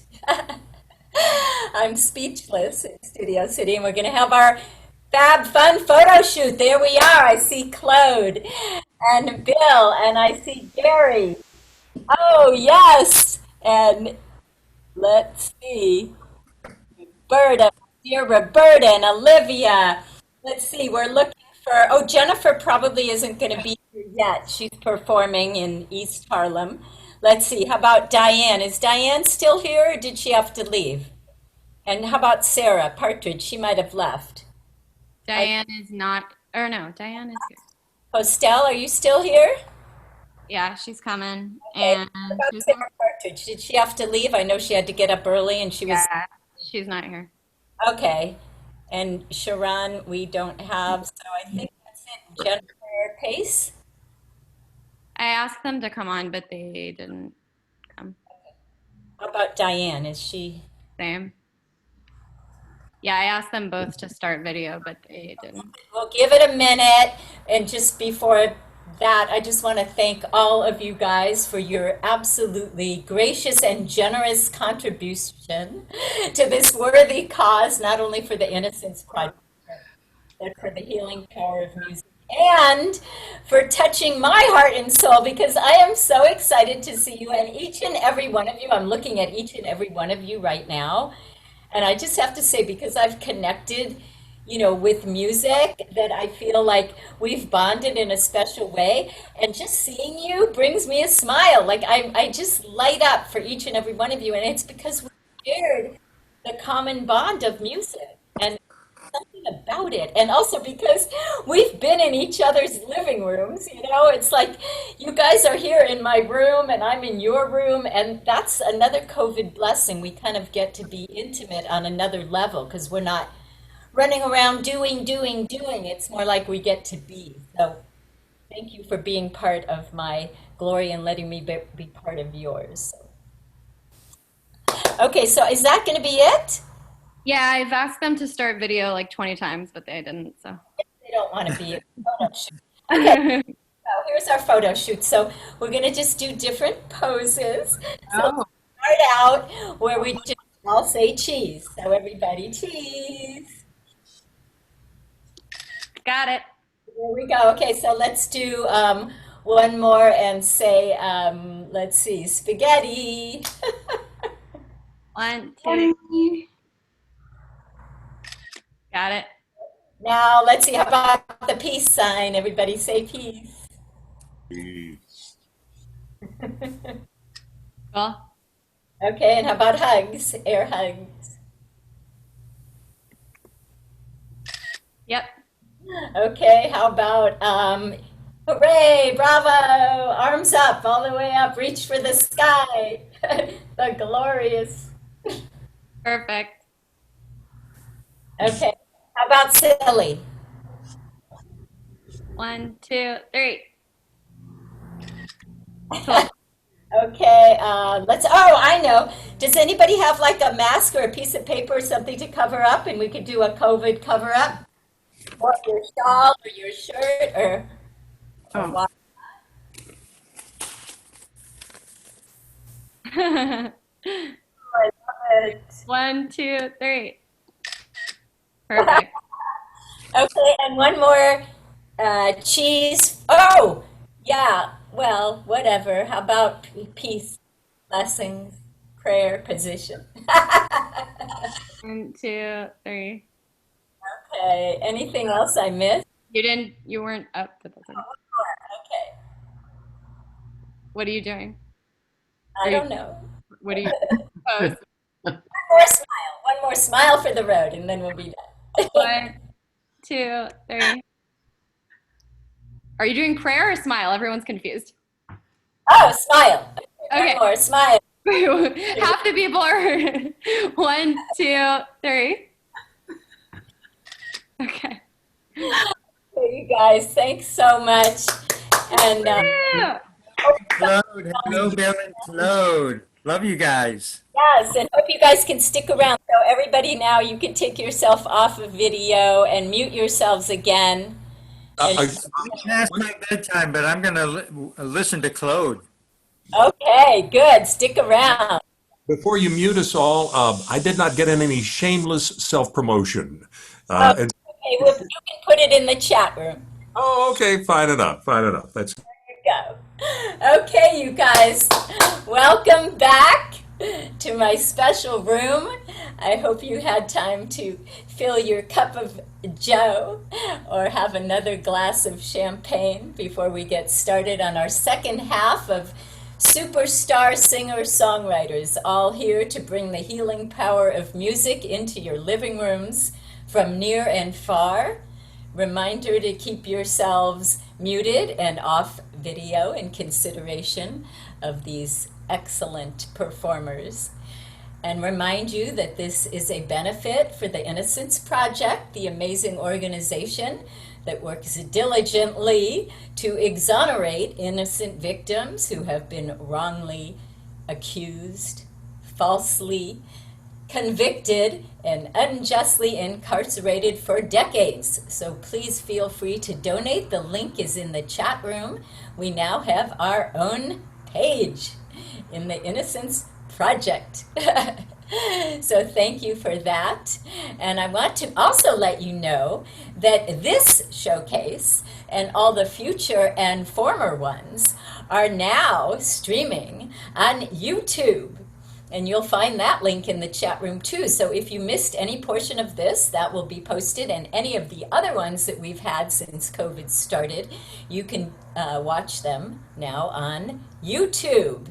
I'm speechless in Studio City, and we're going to have our fab fun photo shoot. There we are. I see Claude and Bill, and I see Gary. Oh, yes. And let's see, Roberta, dear Roberta and Olivia. Let's see, we're looking for, oh, Jennifer probably isn't going to be here yet. She's performing in East Harlem. Let's see, how about Diane? Is Diane still here, or did she have to leave? And how about Sarah Partridge? She might have left. Diane is not, or no, Diane is here. Postell, are you still here? Yeah, she's coming. Okay. And What about she's, Sarah Partridge? Did she have to leave? I know she had to get up early and she was, yeah, she's not here. okay. And Sharon, we don't have, so I think that's it. Jennifer Pace? I asked them to come on, but they didn't come. How about Diane? Is she? Same. Yeah, I asked them both to start video, but they didn't. We'll give it a minute. And just before that, I just want to thank all of you guys for your absolutely gracious and generous contribution to this worthy cause, not only for the Innocence Project, but for the healing power of music, and for touching my heart and soul, because I am so excited to see you, and each and every one of you. I'm looking at each and every one of you right now. And I just have to say, because I've connected, with music, that I feel like we've bonded in a special way. And just seeing you brings me a smile. Like I just light up for each and every one of you. And it's because we shared the common bond of music and something about it. And also because we've been in each other's living rooms, it's like you guys are here in my room and I'm in your room. And that's another COVID blessing. We kind of get to be intimate on another level because we're not running around doing. It's more like we get to be. So thank you for being part of my glory and letting me be part of yours. Okay, so is that going to be it? Yeah, I've asked them to start video like 20 times, but they didn't, so. They don't want to be a photo shoot. Okay, so here's our photo shoot. So we're going to just do different poses. So Oh. start out where we just all say cheese. So everybody, cheese. Got it. There we go. Okay, so let's do one more and say, let's see, spaghetti. 1, 2. Got it. Now let's see, how about the peace sign? Everybody say peace. Cool. Okay, and how about hugs? Air hugs. Yep. Okay, how about hooray, bravo, arms up, all the way up, reach for the sky, the glorious. Perfect. Okay, how about silly? 1, 2, 3. Okay, I know. Does anybody have like a mask or a piece of paper or something to cover up, and we could do a COVID cover up? Or your shawl or your shirt or what? I love it. 1, 2, 3. Perfect. Okay, and one more cheese. Oh, yeah. Well, whatever. How about peace, blessings, prayer, position? 1, 2, 3. Okay. Anything else I missed? You weren't up, but that's okay. Okay. What are you doing? I don't know. What are you? Pose. One more smile. One more smile for the road, and then we'll be done. 1, 2, 3. Are you doing prayer or smile? Everyone's confused. Oh, smile. Okay. One more smile. Half the people are 1, 2, 3. Okay. Okay, you guys, thanks so much. And Yeah. Claude, hello, Bill and Claude. Love you guys. yes, and hope you guys can stick around. So everybody now, you can take yourself off of video and mute yourselves again. Past my bedtime, but I'm going to listen to Claude. Okay, good. Stick around. Before you mute us all, I did not get in any shameless self-promotion. Okay, well, you can put it in the chat room. Okay, fine enough, fine enough. That's Go. Okay, you guys, welcome back to my special room. I hope you had time to fill your cup of joe or have another glass of champagne before we get started on our second half of Superstar Singer-Songwriters, all here to bring the healing power of music into your living rooms from near and far. Reminder to keep yourselves muted and off video in consideration of these excellent performers. And remind you that this is a benefit for the Innocence Project, the amazing organization that works diligently to exonerate innocent victims who have been wrongly accused, falsely convicted, and unjustly incarcerated for decades. So please feel free to donate. The link is in the chat room. We now have our own page in the Innocence Project. So thank you for that. And I want to also let you know that this showcase and all the future and former ones are now streaming on YouTube. And you'll find that link in the chat room too. So if you missed any portion of this, that will be posted, and any of the other ones that we've had since COVID started, you can watch them now on YouTube.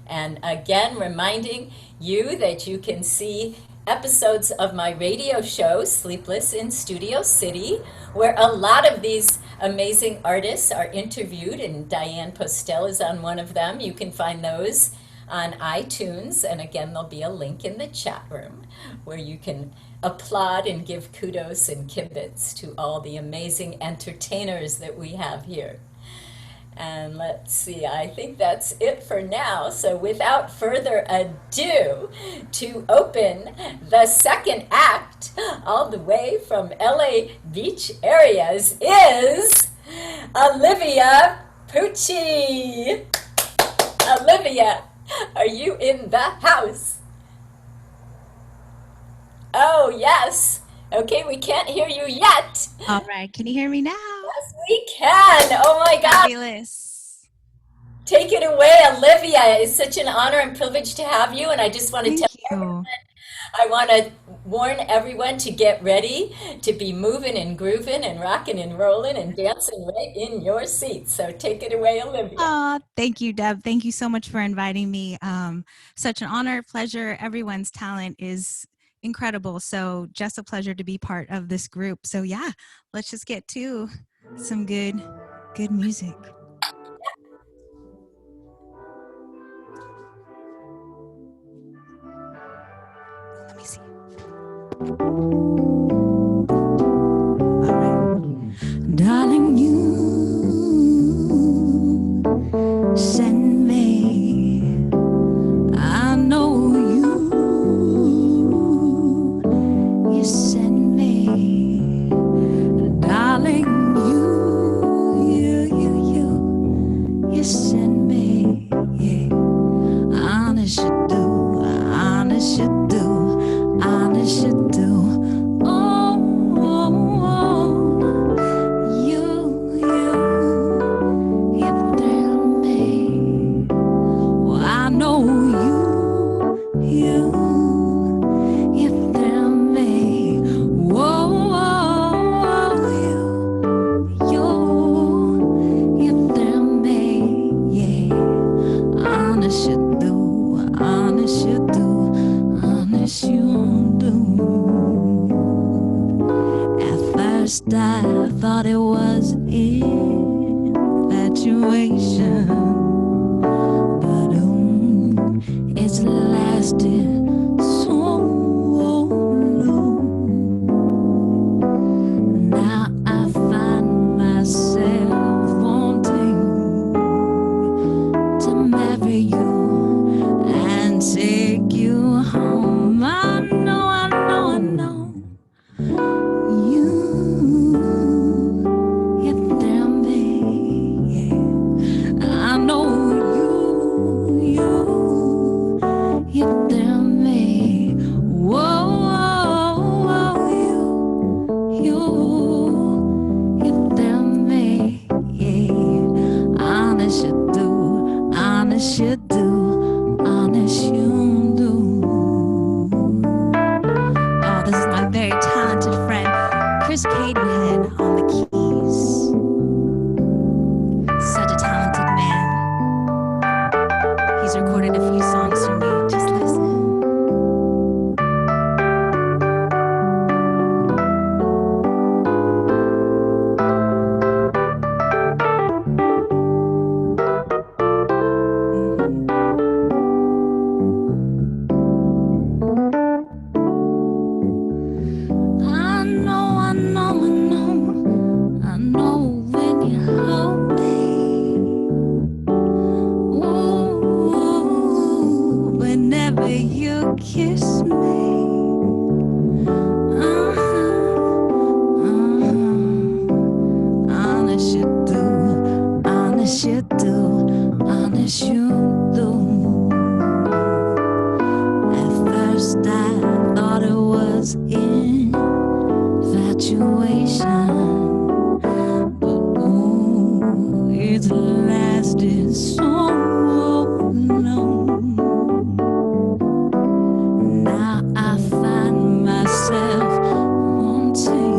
And again, reminding you that you can see episodes of my radio show, Sleepless in Studio City, where a lot of these amazing artists are interviewed, and Diane Postell is on one of them. You can find those on iTunes, and again, there'll be a link in the chat room where you can applaud and give kudos and kibitz to all the amazing entertainers that we have here. And let's see, I think that's it for now. So without further ado, to open the second act all the way from LA Beach areas is Olivia Pucci. Olivia, are you in the house? Oh, yes. Okay, we can't hear you yet. All right, can you hear me now? Yes, we can. Oh my God. Fabulous. Take it away, Olivia. It's such an honor and privilege to have you. And I just want to Thank tell you. everyone, I want to warn everyone to get ready to be moving and grooving and rocking and rolling and dancing right in your seat. So take it away, Olivia. Thank you, Deb. Thank you so much for inviting me. Such an honor, pleasure. Everyone's talent is incredible. So just a pleasure to be part of this group. So yeah, let's just get to some good music. Let me see. All right. Darling, you send me. I know you send me. Darling, you send me. Yeah. Honest you do, honest you do, honest you do. Oh, situation, but it's lasted so long. Now I find myself wanting to marry you and take you home. I know, I know, I know. You, if there me, yeah. I know you, if there me. Whoa, you, if there me, yeah. Honest you do, honest you do, honest you do. Oh, this is my very talented friend, Chris Cadenhead on the keys. Such a talented man. He's recorded a few songs for me. Just listen. I know, I know, I know, I know when you hold me. Ooh, whenever you kiss me. Honest you do, honest you do, honest you do. At first I thought it was infatuation, but ooh, it's lasted so long. Now I find myself wanting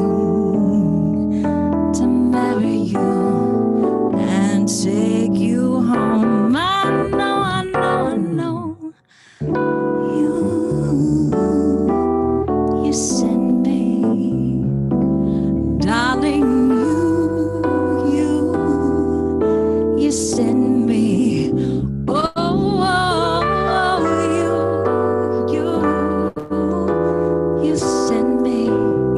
to marry you and take you home. I know, I know, I know. You send me, darling, you send me. You send me,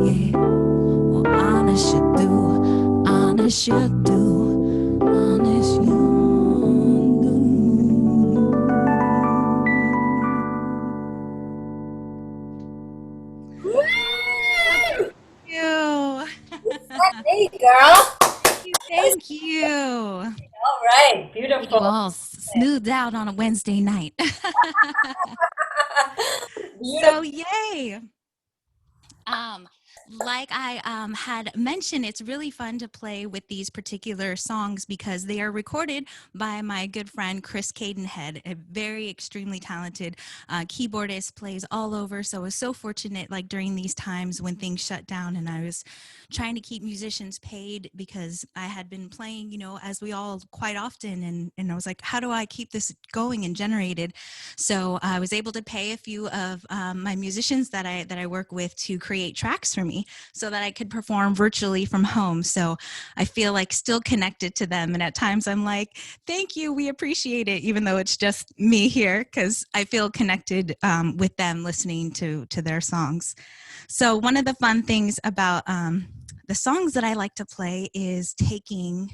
yeah. Well, honest you do, honest you do, honest you do. You. Hey, girl. Thank you. All right, You beautiful. all smoothed out on a Wednesday night. Beautiful. So yay. Like I had mentioned, it's really fun to play with these particular songs because they are recorded by my good friend Chris Cadenhead, a very extremely talented keyboardist, plays all over. So I was so fortunate, like during these times when things shut down and I was trying to keep musicians paid because I had been playing, you know, as we all quite often, and I was like, how do I keep this going and generated? So I was able to pay a few of my musicians that I work with to create tracks for me so that I could perform virtually from home. So I feel like still connected to them. And at times I'm like, thank you, we appreciate it, even though it's just me here, because I feel connected with them listening to their songs. So one of the fun things about the songs that I like to play is taking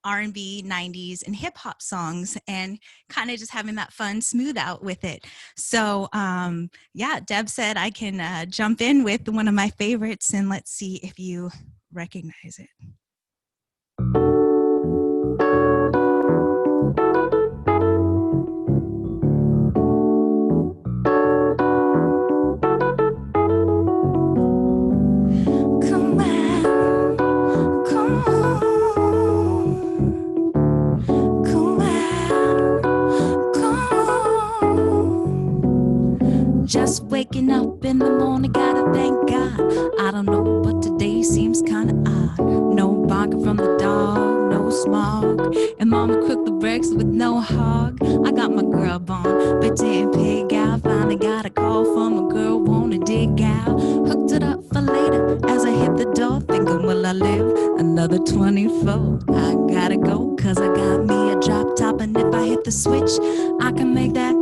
R&B, 90s, and hip hop songs and kind of just having that fun smooth out with it. So yeah, Deb said I can jump in with one of my favorites and let's see if you recognize it. Just waking up in the morning, gotta thank God. I don't know, but today seems kinda odd. No barking from the dog, no smog. And mama cooked the breakfast with no hog. I got my grub on, but didn't pig out. Finally got a call from a girl, wanna dig out. Hooked it up for later as I hit the door, thinking, will I live another 24? I gotta go, cause I got me a drop top, and if I hit the switch, I can make that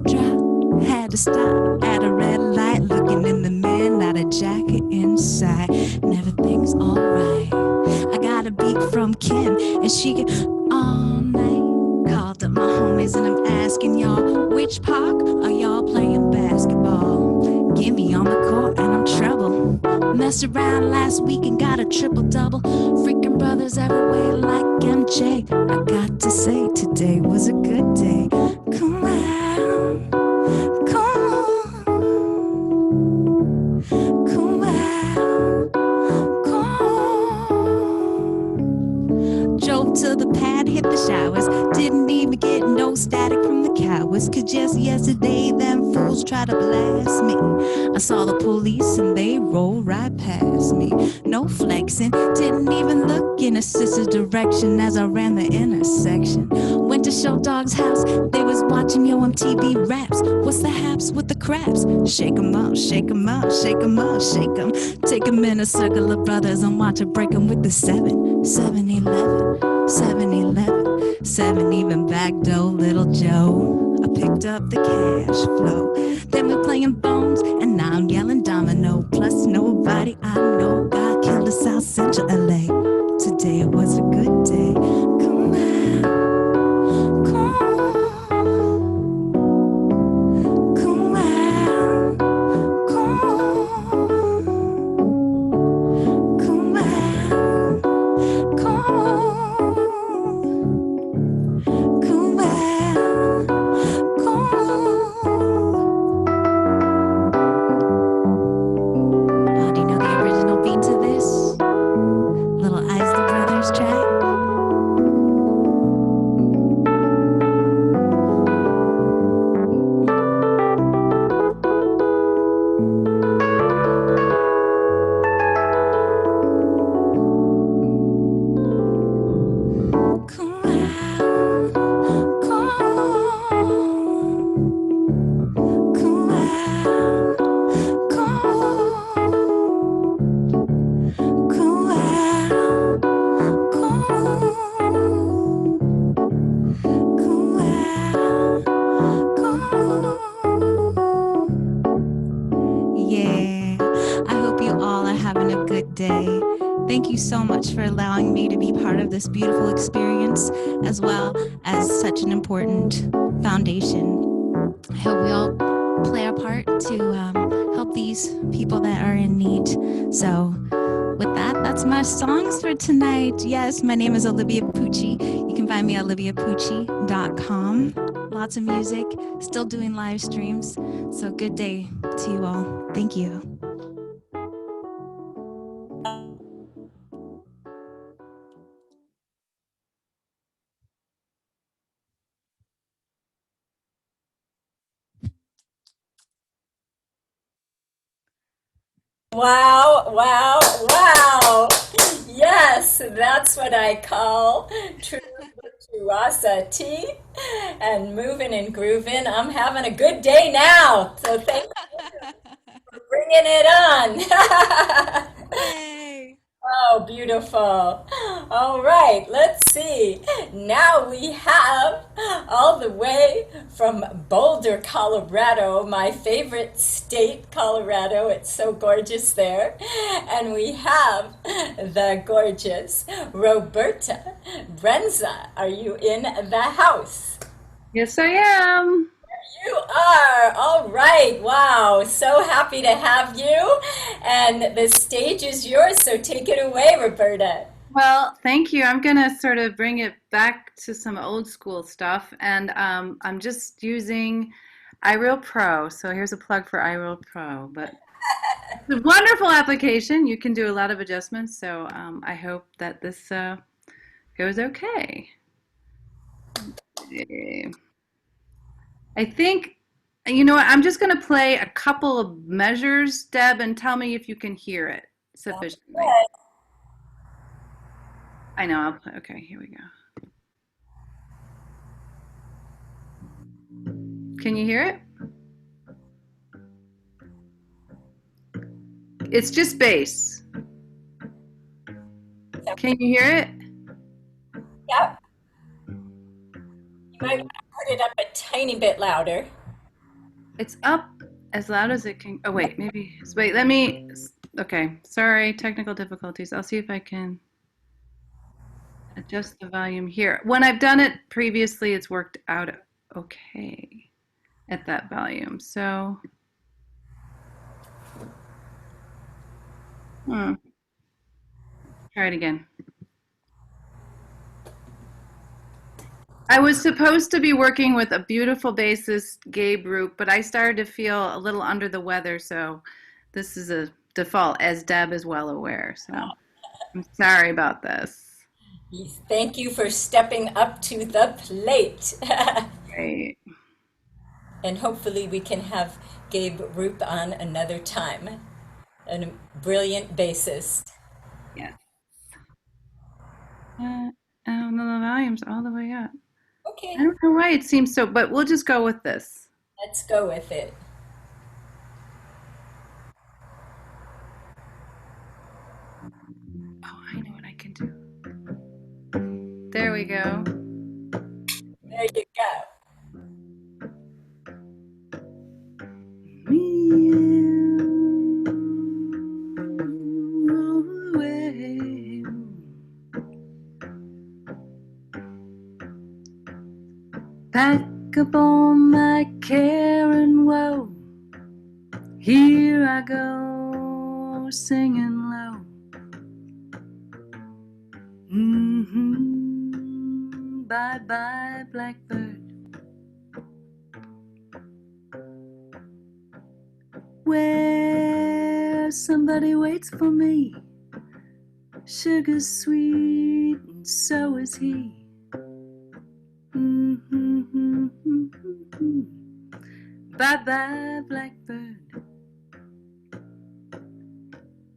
drop. Had to stop at a red light, looking in the mirror, not a jacket inside, and everything's alright. I got a beat from Kim, and she get all night. Called up my homies, and I'm asking y'all, which park are y'all playing basketball? Get me on the court, and I'm trouble. Messed around last week and got a triple-double. Freaking brothers everywhere like MJ. I got to say, today was a good day. Come on, come on, come on, come on. Drove to the pad, hit the showers. Didn't even get no static from the cowards. Cause just yesterday, them fools tried to blast me. I saw the police and they rolled right past me. No flexing, didn't even look in a sister's direction as I ran the intersection. Went to Show Dog's house, they was watching Yo MTV Raps. What's the haps with the craps? Shake 'em up, shake 'em up, shake 'em up, shake 'em. Take 'em in a circle of brothers and watch it break 'em with the 7-11, 7-11, 7 even backdoor little Joe. I picked up the cash flow. Then we're playing bones, and now I'm yelling domino. Plus nobody I know got killed in South Central LA. Today was a good day. Come on, come on, come on, come on, come on, come on, come on, come on. Oh, do you know the original beat to this? Little Isley Brothers track. Come on, come on, come on, come on, come on, come on. Yeah, I hope you all are having a good day. Thank you so much for allowing me to be part of this beautiful experience, as well as such an important foundation. I hope we all play our part to help these people that are in need. So with that, that's my songs for tonight. Yes, my name is Olivia Pucci. You can find me at oliviapucci.com. Lots of music, still doing live streams. So good day to you all. Thank you. Wow, wow, wow. Yes, that's what I call true virtuosity and moving and grooving. I'm having a good day now. So thank you for bringing it on. Yay! Oh, beautiful. All right, let's see. Now we have all the way from Boulder, Colorado, my favorite state, Colorado. It's so gorgeous there. And we have the gorgeous Roberta. Brenza, are you in the house? Yes, I am. You are. All right. Wow. So happy to have you. And the stage is yours. So take it away, Roberta. Well, thank you. I'm going to sort of bring it back to some old school stuff. And I'm just using iReal Pro. So here's a plug for iReal Pro. But it's a wonderful application. You can do a lot of adjustments. So I hope that this goes okay. I think, you know what, I'm just going to play a couple of measures, Deb, and tell me if you can hear it sufficiently. I know. I'll play. Okay, here we go. Can you hear it? It's just bass. Can you hear it? Yep. You might want to put it up a tiny bit louder. It's up as loud as it can. Oh, wait, maybe. Wait, let me. Okay, sorry, technical difficulties. I'll see if I can adjust the volume here. When I've done it previously, it's worked out okay at that volume. So, try it again. I was supposed to be working with a beautiful bassist, Gabe Roop, but I started to feel a little under the weather, so this is a default, as Deb is well aware. So I'm sorry about this. Thank you for stepping up to the plate. Great. And hopefully we can have Gabe Roop on another time. A brilliant bassist. Yes. Oh, no, the volume's all the way up. Okay, I don't know why it seems so, but we'll just go with this. let's go with it. Oh, I know what I can do. There we go. There you go. Back up on my care and woe, here I go singing low. Bye bye, blackbird. Where somebody waits for me, sugar's sweet and so is he. Bye bye, blackbird.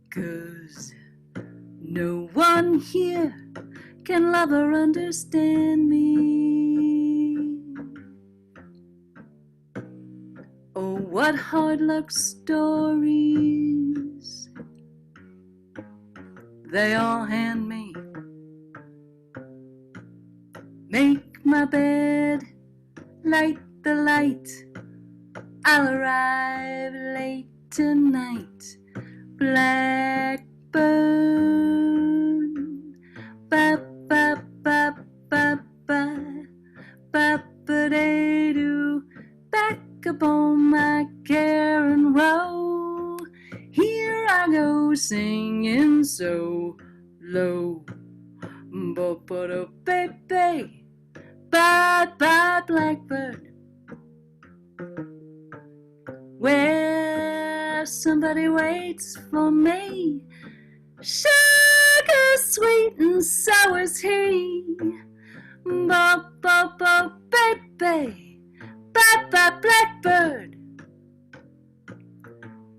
'Cause no one here can love or understand me. Oh, what hard luck stories they all hand me. Make my bed, light the light, I'll arrive late tonight. Blackbird, ba ba ba ba ba ba ba day do. Back upon my care and woe, here I go singing so low. Ba ba da baby, bye bye, blackbird. Where somebody waits for me, sugar sweet and so is he. Ba ba ba baby, bye bye, blackbird.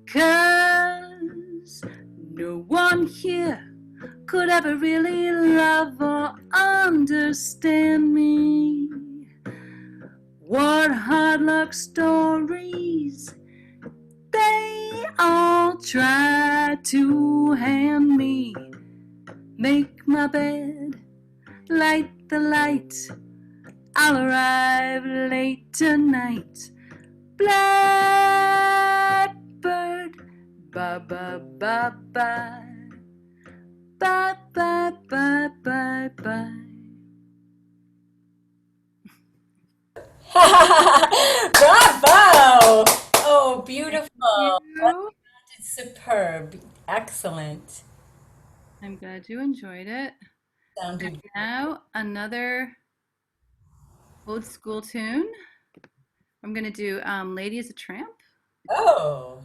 'Cause no one here could ever really love or understand me. What hard luck stories they all try to hand me. Make my bed, light the light, I'll arrive late tonight. Blackbird, bye bye bye bye, bye bye bye bye bye. Bravo! Oh, beautiful. You. It's superb. Excellent. I'm glad you enjoyed it. Sounded Now another old school tune. I'm gonna do "Lady is a Tramp." Oh,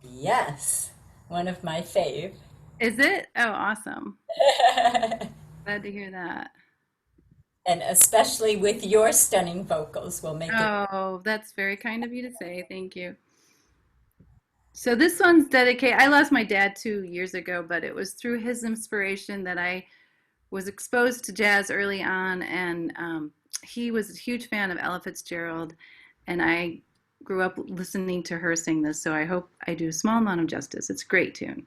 yes. One of my fave. Is it? Oh, awesome! Glad to hear that. And especially with your stunning vocals will make it. Oh, that's very kind of you to say. Thank you. So this one's dedicated. I lost my dad 2 years ago, but it was through his inspiration that I was exposed to jazz early on, and he was a huge fan of Ella Fitzgerald, and I grew up listening to her sing this, so I hope I do a small amount of justice. It's a great tune.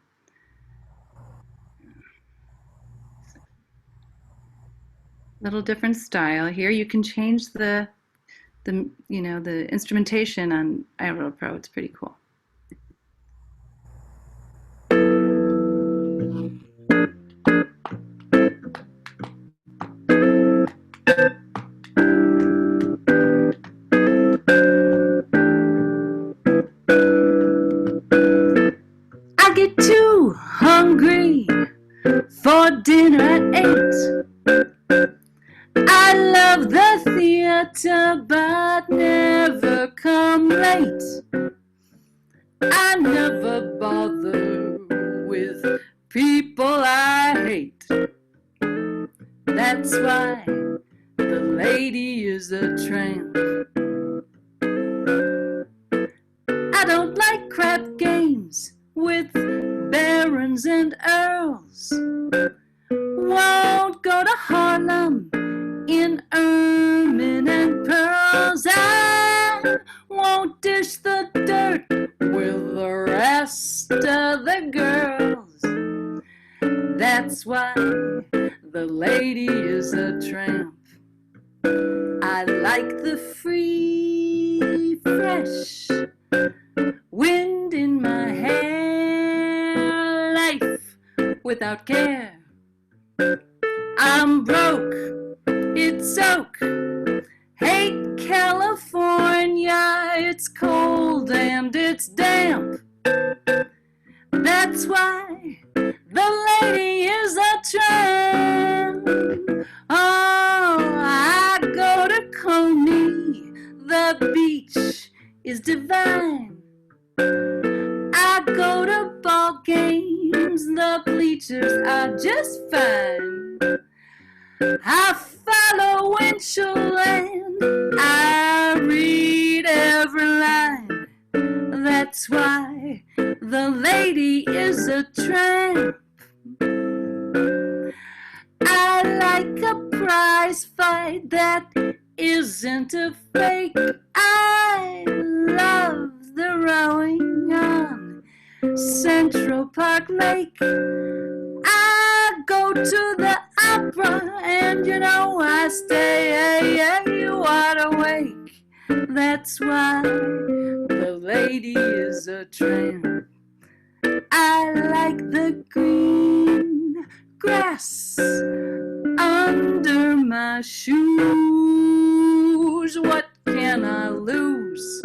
Little different style here. You can change the instrumentation on iReal Pro. It's pretty cool. I get too hungry for dinner at 8. I love the theater, but never come late. I never bother with people I hate. That's why the lady is a tramp. I don't like crap games with barons and earls. Won't go to Harlem in ermine and pearls. I won't dish the dirt with the rest of the girls. That's why the lady is a tramp. I like the free, fresh wind in my hair, life without care. I'm broke, it's oak, hate California, it's cold and it's damp. That's why the lady is a tramp. Oh, I go to Coney, the beach is divine. I go to ball games, the bleachers are just fine. I follow Winchell and I read every line. That's why the lady is a tramp. I like a prize fight that isn't a fake. I love the rowing on Central Park Lake. I go to the opera and I stay wide awake. That's why the lady is a tramp. I like the green grass under my shoes. What can I lose?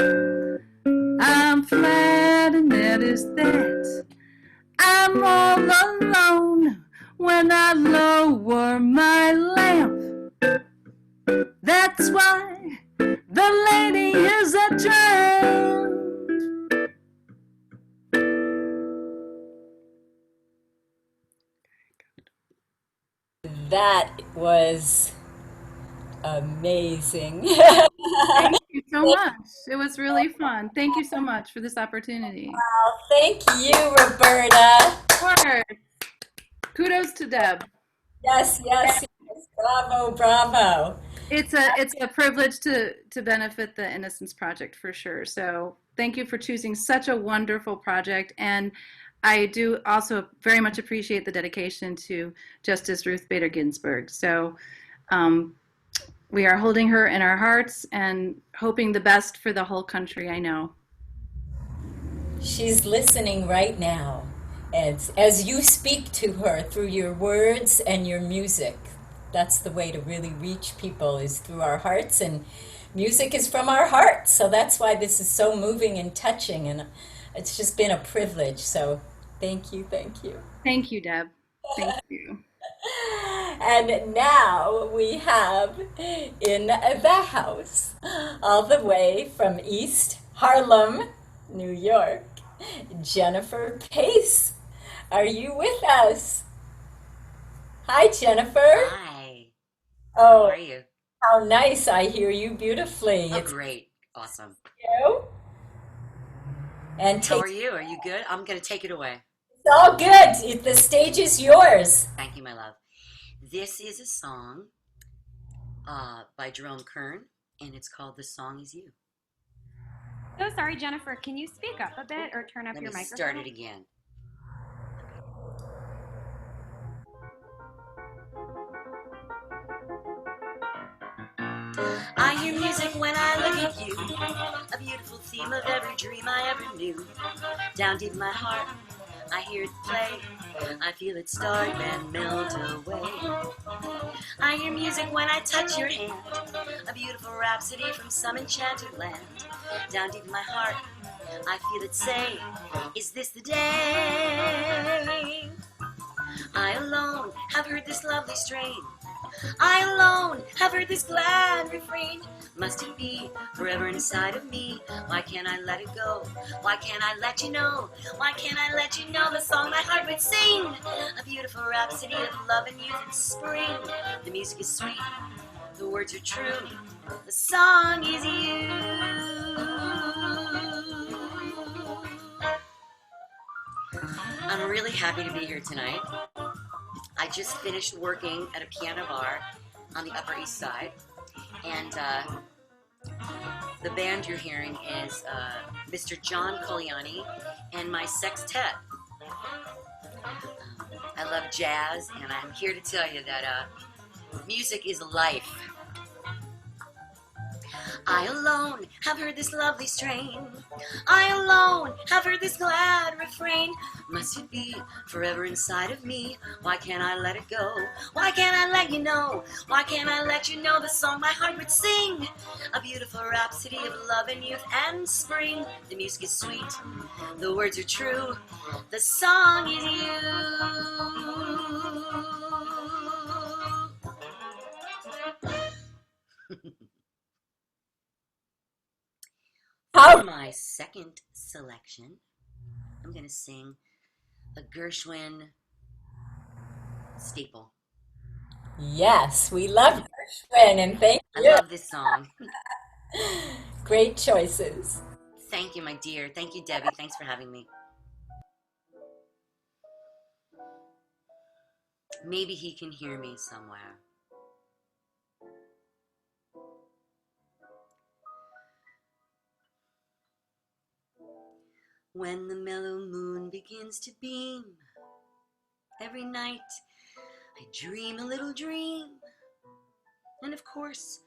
I'm flat and that is that. I'm all alone when I lower my lamp. That's why the lady is a tramp. That was amazing. Thank you so much. It was really fun. Thank you so much for this opportunity. Thank you, Roberta. Word. Kudos to Deb. Yes. Bravo, bravo. It's a privilege to benefit the Innocence Project for sure. So thank you for choosing such a wonderful project. And I do also very much appreciate the dedication to Justice Ruth Bader Ginsburg. So we are holding her in our hearts and hoping the best for the whole country, I know. She's listening right now as you speak to her through your words and your music. That's the way to really reach people, is through our hearts, and music is from our hearts. So that's why this is so moving and touching, and it's just been a privilege. So thank you. Thank you, Deb. Thank you. And now we have in the house, all the way from East Harlem, New York, Jennifer Pace. Are you with us? Hi, Jennifer. Hi. Oh, How are you? how nice. I hear you beautifully. Oh, It's great. Awesome. you. And How take, are you? Are you good? I'm going to take it away. it's all good. The stage is yours. Thank you, my love. This is a song by Jerome Kern, and it's called The Song Is You. So sorry, Jennifer. Can you speak up a bit or turn up Let your me microphone? start it again. I hear music when I look at you, a beautiful theme of every dream I ever knew. Down deep in my heart, I hear it play. I feel it start and melt away. I hear music when I touch your hand, a beautiful rhapsody from some enchanted land. Down deep in my heart, I feel it say, is this the day? I alone have heard this lovely strain. I alone have heard this glad refrain. Must it be forever inside of me? Why can't I let it go? Why can't I let you know? Why can't I let you know the song my heart would sing? A beautiful rhapsody of love and youth and spring. The music is sweet, the words are true. The song is you. I'm really happy to be here tonight. I just finished working at a piano bar on the Upper East Side, and the band you're hearing is Mr. John Coliani and my sextet. I love jazz, and I'm here to tell you that music is life. I alone have heard this lovely strain. I alone have heard this glad refrain. Must it be forever inside of me? Why can't I let it go? Why can't I let you know? Why can't I let you know the song my heart would sing? A beautiful rhapsody of love and youth and spring. The music is sweet, the words are true. The song is you. For my second selection, I'm going to sing a Gershwin staple. Yes, we love Gershwin, and thank I you. love this song. Great choices. Thank you, my dear. Thank you, Debbie. Thanks for having me. Maybe he can hear me somewhere. When the mellow moon begins to beam, every night I dream a little dream. And of course,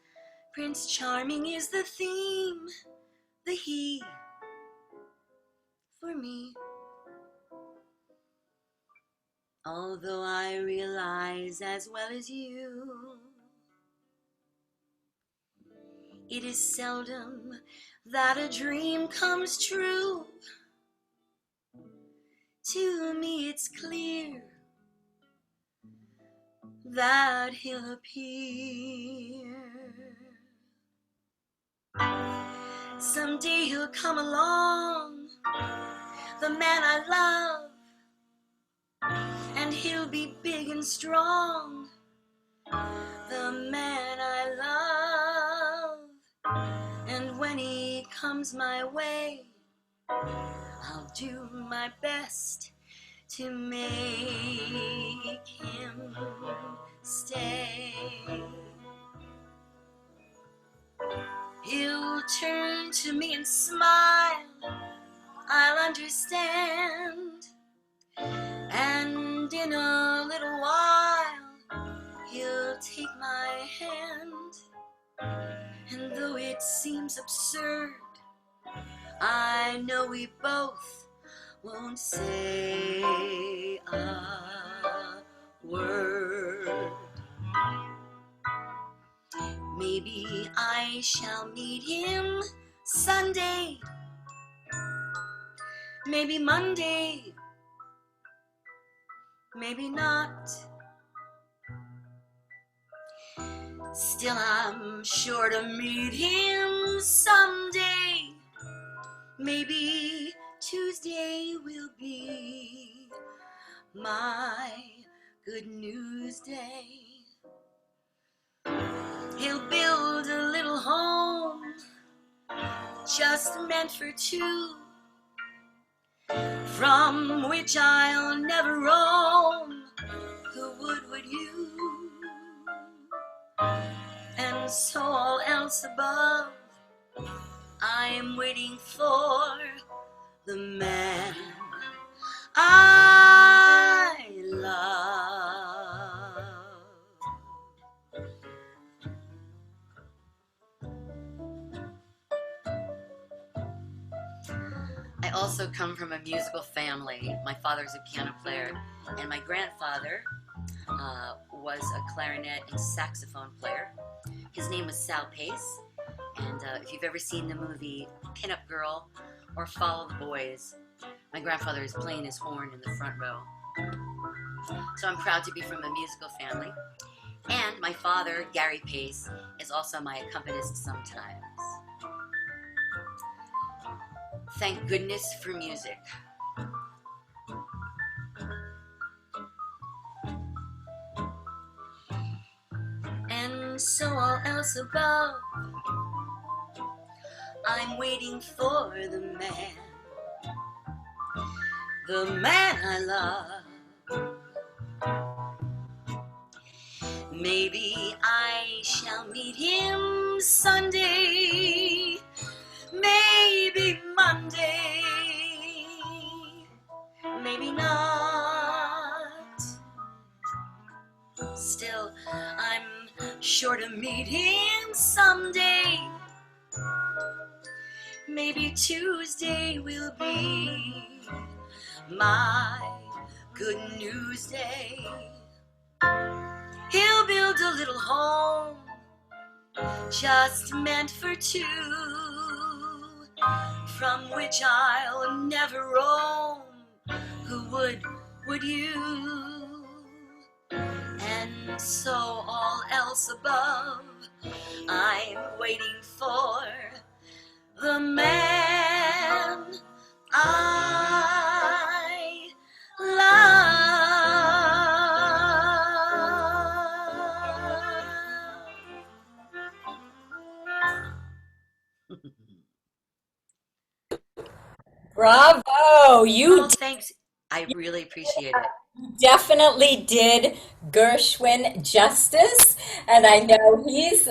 Prince Charming is the theme, the he for me. Although I realize as well as you, it is seldom that a dream comes true. To me it's clear that he'll appear. Someday he'll come along, the man I love, and he'll be big and strong, the man I love. And when he comes my way, I'll do my best to make him stay. He'll turn to me and smile, I'll understand. And in a little while, he'll take my hand. And though it seems absurd, I know we both won't say a word. Maybe I shall meet him Sunday, maybe Monday, maybe not. Still I'm sure to meet him someday. Maybe Tuesday will be my good news day. He'll build a little home just meant for two, from which I'll never roam. Who would you? and so all else above, I'm waiting for the man I love. I also come from a musical family. My father's a piano player, and my grandfather was a clarinet and saxophone player. His name was Sal Pace, and if you've ever seen the movie Pin-Up Girl or Follow the Boys, my grandfather is playing his horn in the front row. So I'm proud to be from a musical family. And my father, Gary Pace, is also my accompanist sometimes. Thank goodness for music. And so all else above, I'm waiting for the man I love. Maybe I shall meet him Sunday, maybe Monday, maybe not. Still, I'm sure to meet him someday. Maybe Tuesday will be my good news day. He'll build a little home just meant for two, from which I'll never roam. Who would you? And so all else above, I'm waiting for the man I love. Bravo! You Oh, thanks. I really appreciate it. definitely did Gershwin justice, and I know he's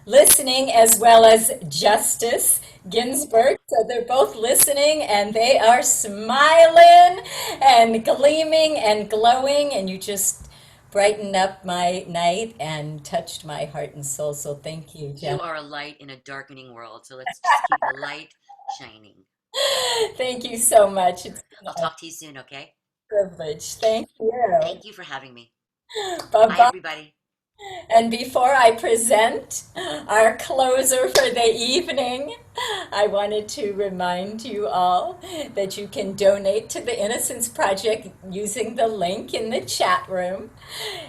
listening as well as Justice Ginsburg. So they're both listening and they are smiling and gleaming and glowing, and you just brightened up my night and touched my heart and soul. So thank you, You Jeff. are a light in a darkening world, so let's just keep the light shining. Thank you so much. It's been I'll a talk to you soon, okay? privilege. Thank you. Thank you for having me. Bye Bye, bye. everybody. And before I present our closer for the evening, I wanted to remind you all that you can donate to the Innocence Project using the link in the chat room.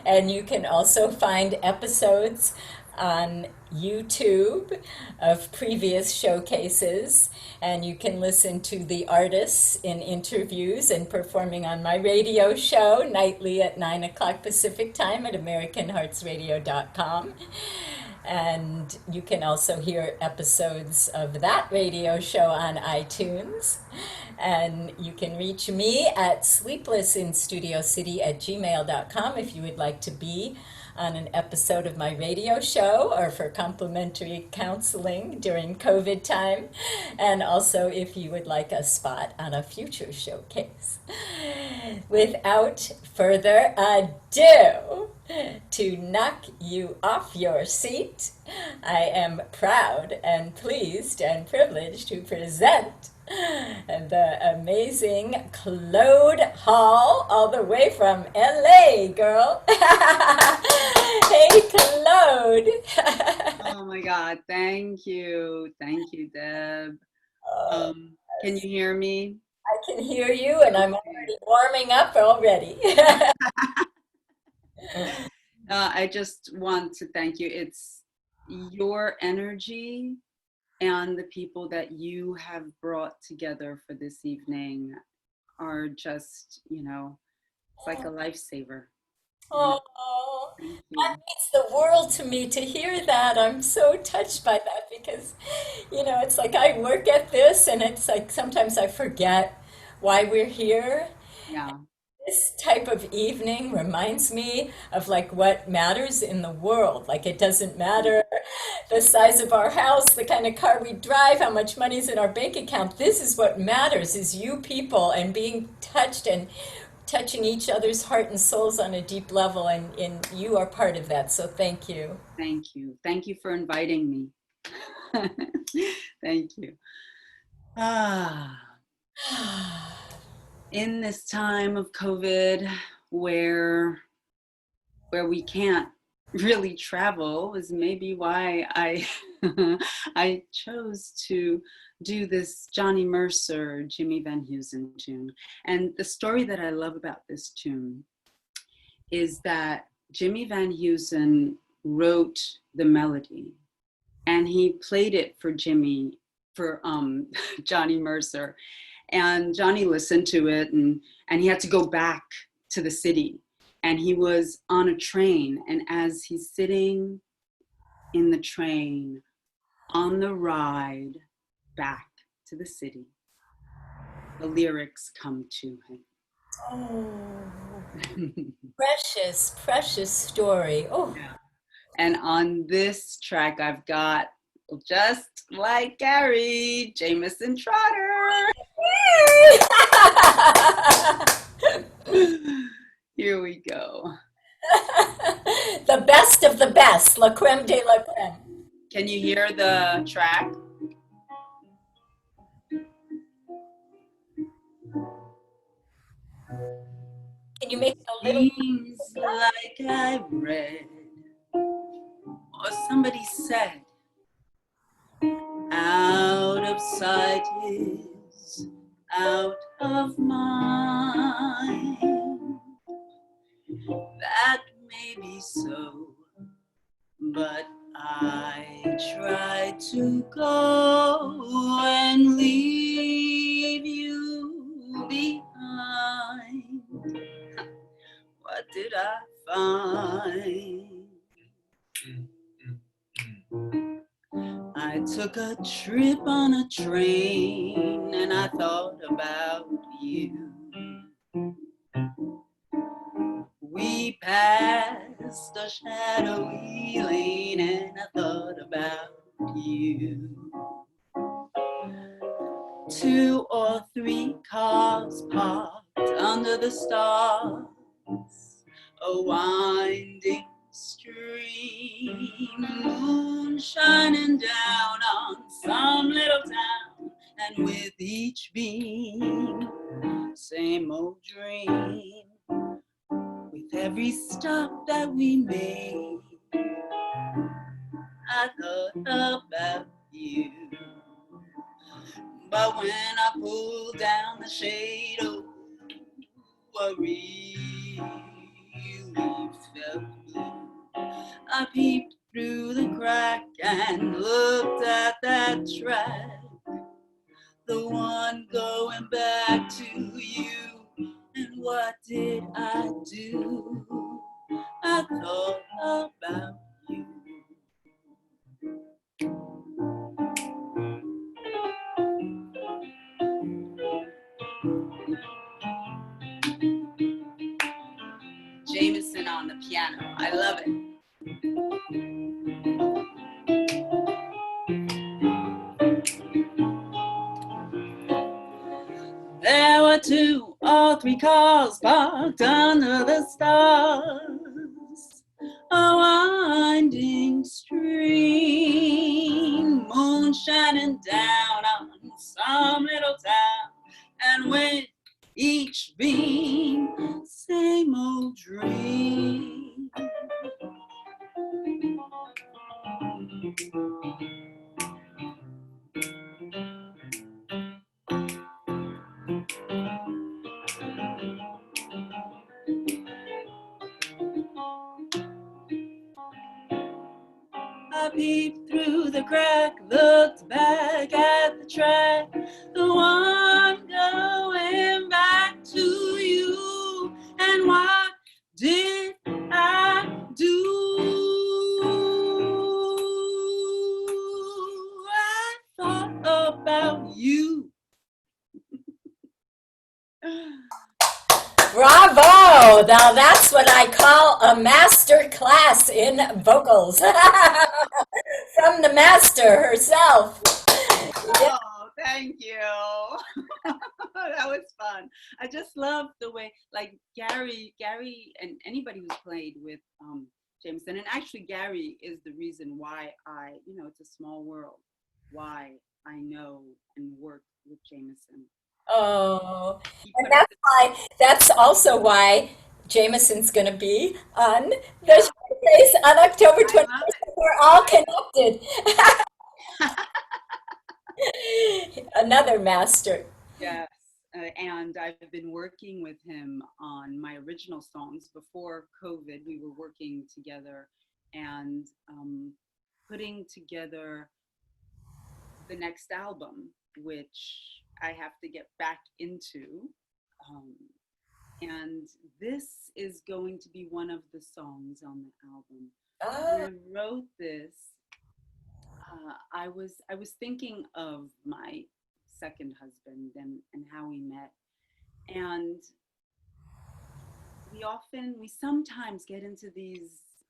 And you can also find episodes on YouTube of previous showcases, and you can listen to the artists in interviews and performing on my radio show nightly at 9 o'clock Pacific time at AmericanHeartsRadio.com. And you can also hear episodes of that radio show on iTunes. And you can reach me at sleeplessinstudiocity@gmail.com if you would like to be on an episode of my radio show or for complimentary counseling during COVID time, and also if you would like a spot on a future showcase. Without further ado, to knock you off your seat, I am proud and pleased and privileged to present the amazing Claude Hall, all the way from LA, girl. Hey, Claude. Oh my God, thank you. Thank you, Deb. Can you hear me? I can hear you, and I'm already warming up already. I just want to thank you. It's your energy and the people that you have brought together for this evening are just, it's like a lifesaver. Oh, Thank that you. means the world to me to hear that. I'm so touched by that because, it's like I work at this, and it's like sometimes I forget why we're here. Yeah. This type of evening reminds me of like what matters in the world. Like it doesn't matter the size of our house, the kind of car we drive, how much money's in our bank account. This is what matters, is you people and being touched and touching each other's heart and souls on a deep level, and you are part of that, so thank you. Thank you. Thank you for inviting me. Thank you. In this time of COVID, where we can't really travel, is maybe why I I chose to do this Johnny Mercer, Jimmy Van Heusen tune. And the story that I love about this tune is that Jimmy Van Heusen wrote the melody and he played it for Johnny Mercer. And Johnny listened to it and he had to go back to the city. And he was on a train, and as he's sitting in the train on the ride back to the city, the lyrics come to him. Oh, precious, precious story. Oh. Yeah. And on this track, I've got, just like Gary, Jameson Trotter. Here we go. The best of the best, la creme de la creme. Can you hear the track? Can you make it a little? Seems like I read, or somebody said, out of sight is out of mind. That may be so, but I try to go and leave you behind. What did I find? I took a trip on a train and I thought about you. We passed a shadowy lane and I thought about you. 2 or 3 cars parked under the stars, a winding stream, moon shining down on some little town, and with each beam, same old dream. With every stop that we made, I thought about you. But when I pulled down the shade, oh, I really felt blue. I peeped through the crack and looked at that track, the one going back to you. And what did I do? I thought about you. Jameson on the piano. I love it. There were 2 or 3 cars parked under the stars, a winding stream, moon shining down on some little town, and with each beam, same old dream. I peeped through the crack, looked back at the track, the one going back to you. And what did I do? I thought about you. Bravo! Now that's what I call a master class in vocals. from the master herself. Oh, thank you. That was fun. I just love the way, like Gary, and anybody who's played with Jameson, and actually Gary is the reason why it's a small world, why I know and work with Jameson. Oh, and that's also why Jameson's going to be on the showcase on October 21st. We're all connected. Another master. Yes, and I've been working with him on my original songs. Before COVID, we were working together and putting together the next album, which I have to get back into. And this is going to be one of the songs on the album. When I wrote this, I was thinking of my second husband and how we met. And we sometimes get into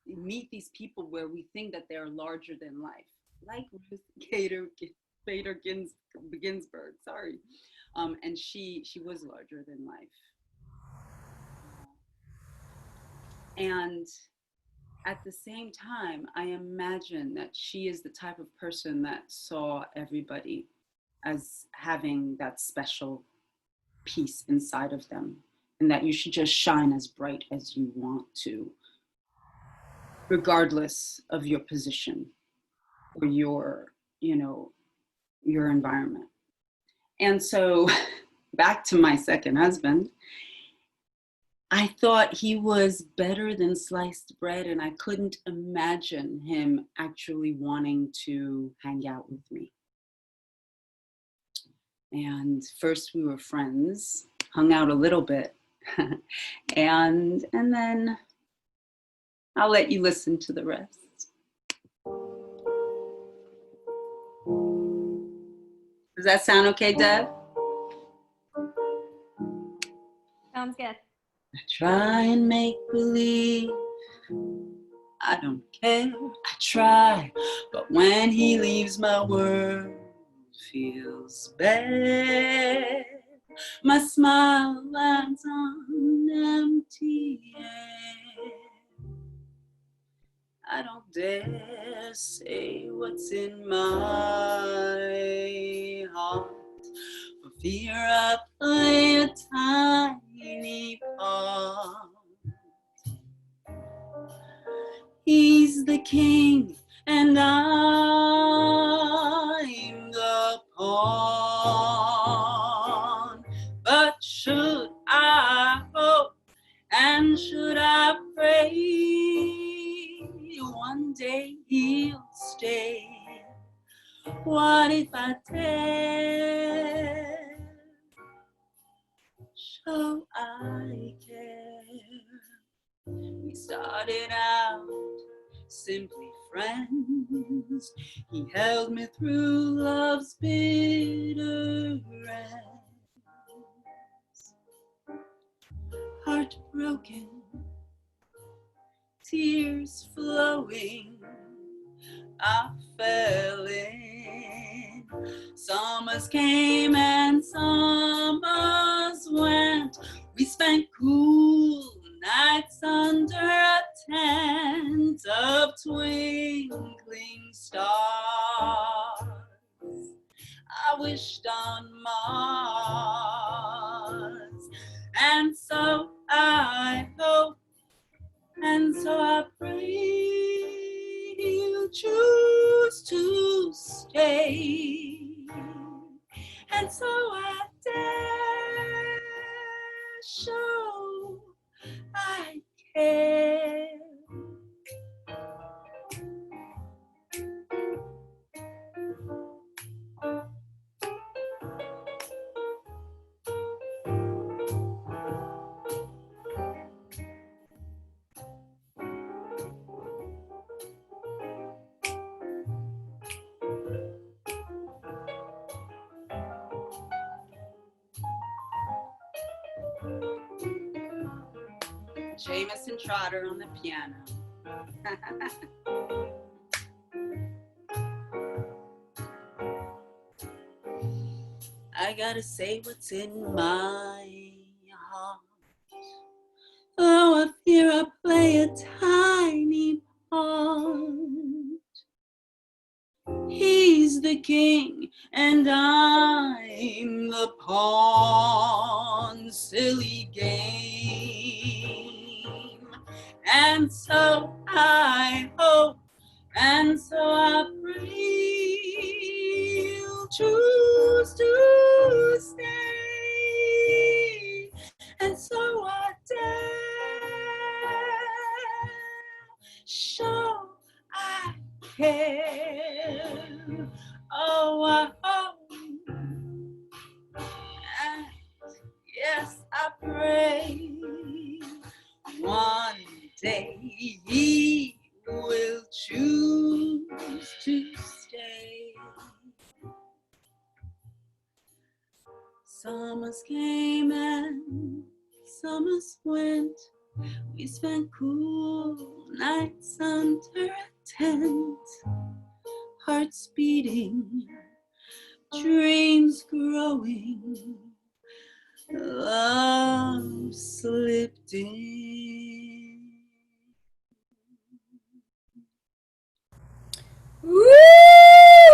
meet these people where we think that they're larger than life, like Ruth Bader Ginsburg, sorry. And she was larger than life. And at the same time, I imagine that she is the type of person that saw everybody as having that special piece inside of them, and that you should just shine as bright as you want to, regardless of your position or your environment. And so back to my second husband, I thought he was better than sliced bread, and I couldn't imagine him actually wanting to hang out with me. And first we were friends, hung out a little bit, and then I'll let you listen to the rest. Does that sound okay, Deb? Sounds good. I try and make believe I don't care. I try, but when he leaves, my world feels bad. My smile lands on empty air. I don't dare say what's in my heart, for fear I play a tiny part. He's the king and I'm the pawn. But should I hope and should I pray, one day he'll stay? What if I dare show I care? We started out simply friends. He held me through love's bitter ends. Heartbroken, tears flowing, I fell in. Summers came and summers went. We spent cool nights under a tent of twinkling stars. I wished on Mars, and so I hope, and so I pray you choose to stay, and so I dare show I care. Jameson Trotter on the piano. I gotta say what's in my heart. Oh, I fear I play a tiny part. He's the king and I'm the pawn. Silly game. And so I hope, and so I pray you'll choose to stay. And so I dare show I care. Oh, I hope, and yes, I pray one day he will choose to stay. Summers came and summers went. We spent cool nights under a tent, hearts beating, dreams growing, love slipped in. Woo!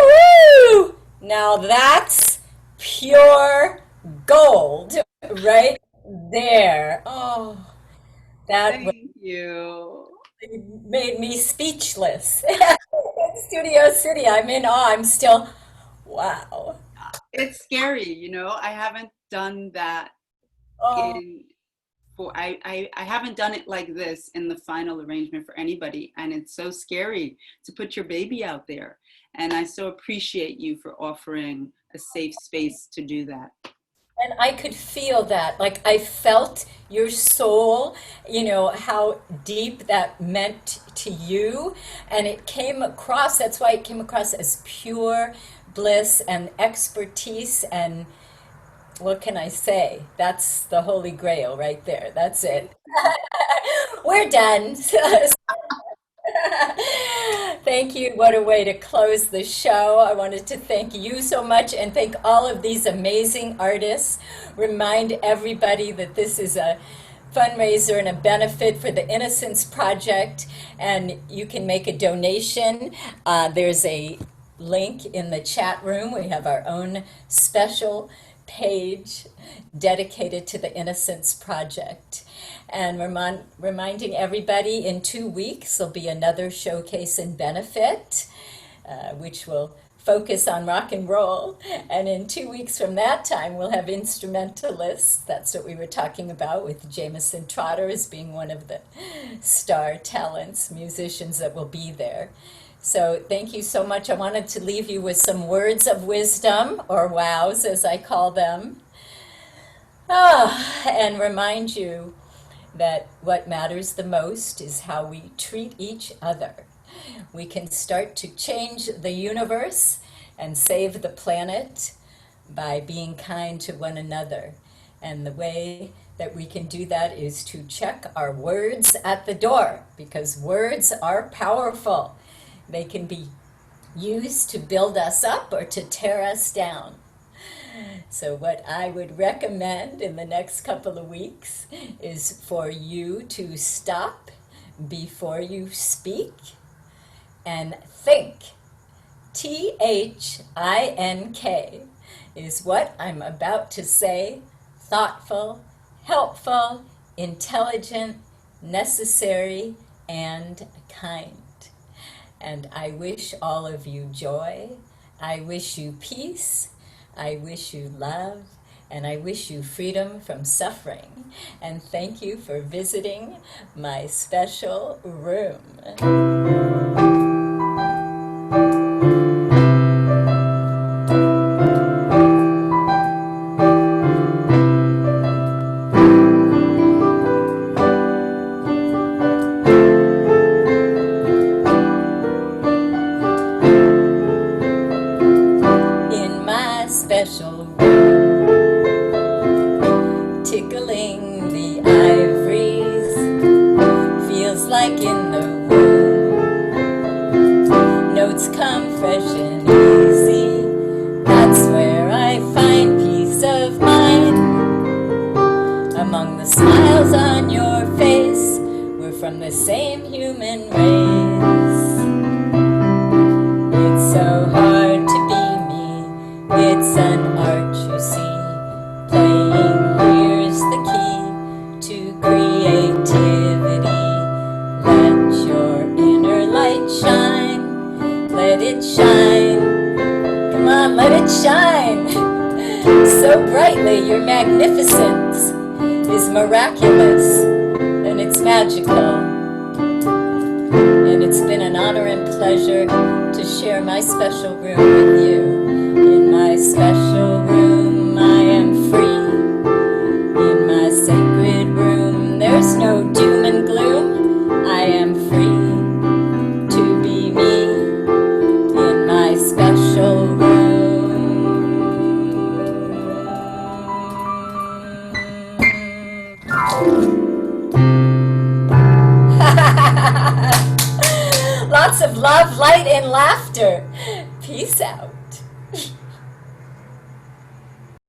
Woo! Now that's pure gold right there. Oh, that Thank you. made me speechless. Studio City, I'm in awe. I'm still, wow. It's scary, you know. I haven't done that Oh, I haven't done it like this in the final arrangement for anybody, and it's so scary to put your baby out there. And I so appreciate you for offering a safe space to do that. and I could feel that. Like I felt your soul, you know, how deep that meant to you. And it came across, that's why it came across as pure bliss and expertise. And what can I say? That's the Holy Grail right there. That's it. We're done. Thank you. What a way to close the show. I wanted to thank you so much and thank all of these amazing artists. Remind everybody that this is a fundraiser and a benefit for the Innocence Project, and you can make a donation. There's a link in the chat room. We have our own special page dedicated to the Innocence Project. And reminding everybody, in 2 weeks there'll be another showcase and benefit, which will focus on rock and roll. And in 2 weeks from that time, we'll have instrumentalists. That's what we were talking about, with Jameson Trotter as being one of the star talents, musicians that will be there. So thank you so much. I wanted to leave you with some words of wisdom, or wows as I call them, and remind you that what matters the most is how we treat each other. We can start to change the universe and save the planet by being kind to one another. And the way that we can do that is to check our words at the door, because words are powerful. They can be used to build us up or to tear us down. So what I would recommend in the next couple of weeks is for you to stop before you speak and think. THINK is what I'm about to say. Thoughtful, helpful, intelligent, necessary, and kind. And I wish all of you joy. I wish you peace. I wish you love, and I wish you freedom from suffering. And thank you for visiting my special room. Special room, tickling the ivories, feels like in the womb. Notes come fresh and easy, that's where I find peace. same human race. It's so hard to be me, it's an art you see. Playing here's the key to creativity. Let your inner light shine, let it shine. Come on, let it shine. So brightly, your magnificence is miraculous and it's magical. And it's been an honor and pleasure to share my special room with you. In my special room, I am free. In my sacred room, there's no doom and gloom. I am free to be me in my special room. Lots of love, light, and laughter. Peace out.